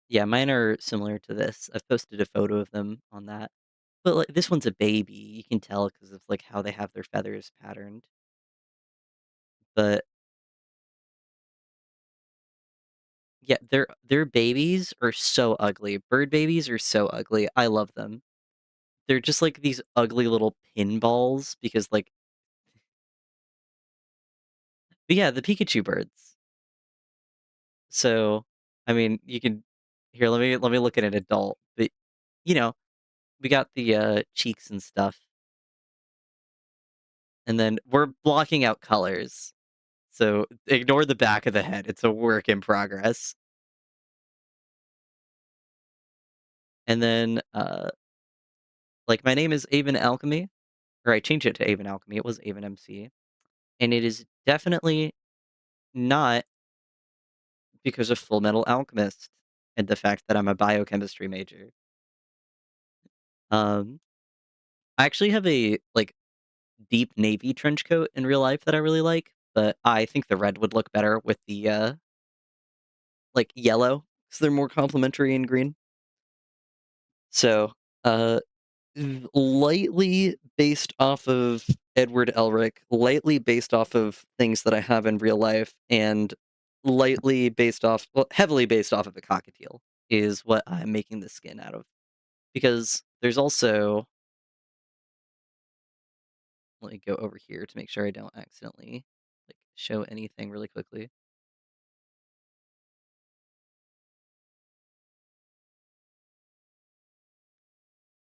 Yeah, mine are similar to this. I've posted a photo of them on that. But, like, this one's a baby. You can tell because of, like, how they have their feathers patterned. But, yeah, their babies are so ugly. Bird babies are so ugly. I love them. They're just, like, these ugly little pinballs because, like but yeah, the Pikachu birds. So, I mean, you can here, let me look at an adult, but, you know, we got the, cheeks and stuff, and then we're blocking out colors, so ignore the back of the head, it's a work in progress. And then, like, my name is Avon Alchemy, or I changed it to Avon Alchemy, it was Avon MC, and it is definitely not because of Full Metal Alchemist and the fact that I'm a biochemistry major. Um, I actually have a, like, deep navy trench coat in real life that I really like, but I think the red would look better with the, like, yellow, because 'cause they're more complementary in green. So, uh, lightly based off of Edward Elric, lightly based off of things that I have in real life, and lightly based off well, heavily based off of a cockatiel is what I'm making the skin out of. Because there's also let me go over here to make sure I don't accidentally, like, show anything really quickly.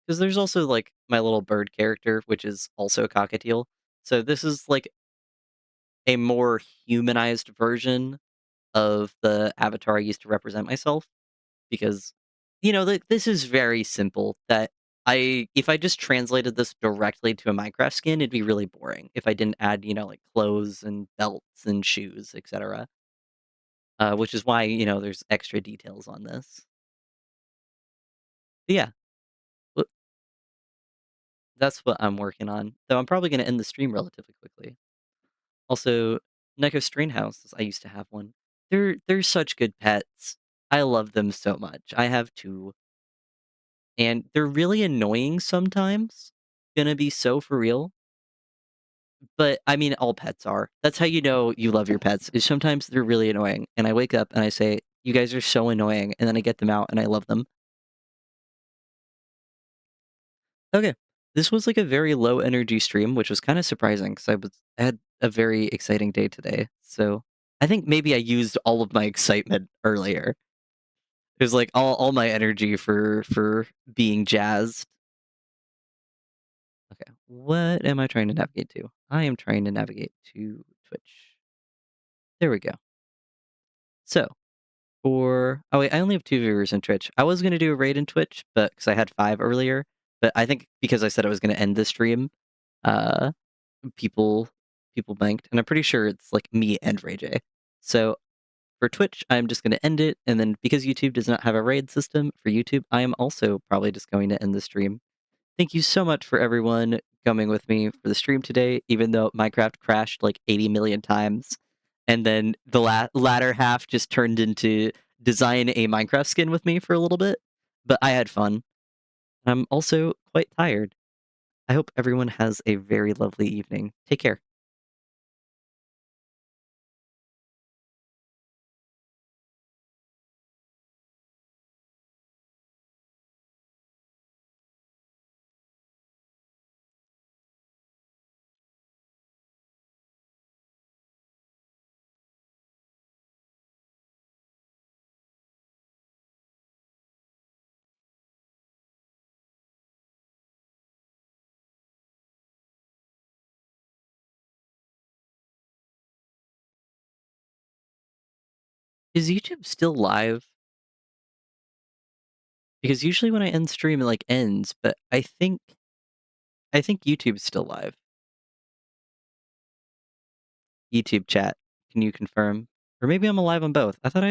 'Cause there's also, like, my little bird character, which is also cockatiel. So this is, like, a more humanized version of the avatar I used to represent myself because, this is very simple that if I just translated this directly to a Minecraft skin, it'd be really boring if I didn't add, like, clothes and belts and shoes, etcetera, which is why, there's extra details on this. But yeah, w that's what I'm working on, though I'm probably gonna end the stream relatively quickly. Also, Neko Strain House, I used to have one. They're such good pets. I love them so much. I have 2, and they're really annoying sometimes. Gonna be so for real, but, I mean, all pets are. That's how you know you love your pets, is sometimes they're really annoying, and I wake up and I say, "You guys are so annoying," and then I get them out and I love them. Okay. This was, like, a very low energy stream, which was kinda surprising because I had a very exciting day today, so I think maybe I used all of my excitement earlier. It was, like, all my energy for being jazzed. Okay, what am I trying to navigate to? I am trying to navigate to Twitch. There we go. So, oh, wait, I only have 2 viewers in Twitch. I was gonna do a raid in Twitch, but because I had 5 earlier, but I think because I said I was gonna end the stream, uh people people banked, and I'm pretty sure it's, like, me and Ray J. So, For Twitch, I'm just gonna end it, and then because YouTube does not have a raid system for YouTube, I am also probably just going to end the stream. Thank you so much for everyone coming with me for the stream today, even though Minecraft crashed like 80 million times, and then the latter half just turned into design a Minecraft skin with me for a little bit, but I had fun. I'm also quite tired. I hope everyone has a very lovely evening. Take care. Is YouTube still live? Because usually when I end stream, it, like, ends, but I think YouTube's still live. YouTube chat, can you confirm? Or maybe I'm alive on both. I thought I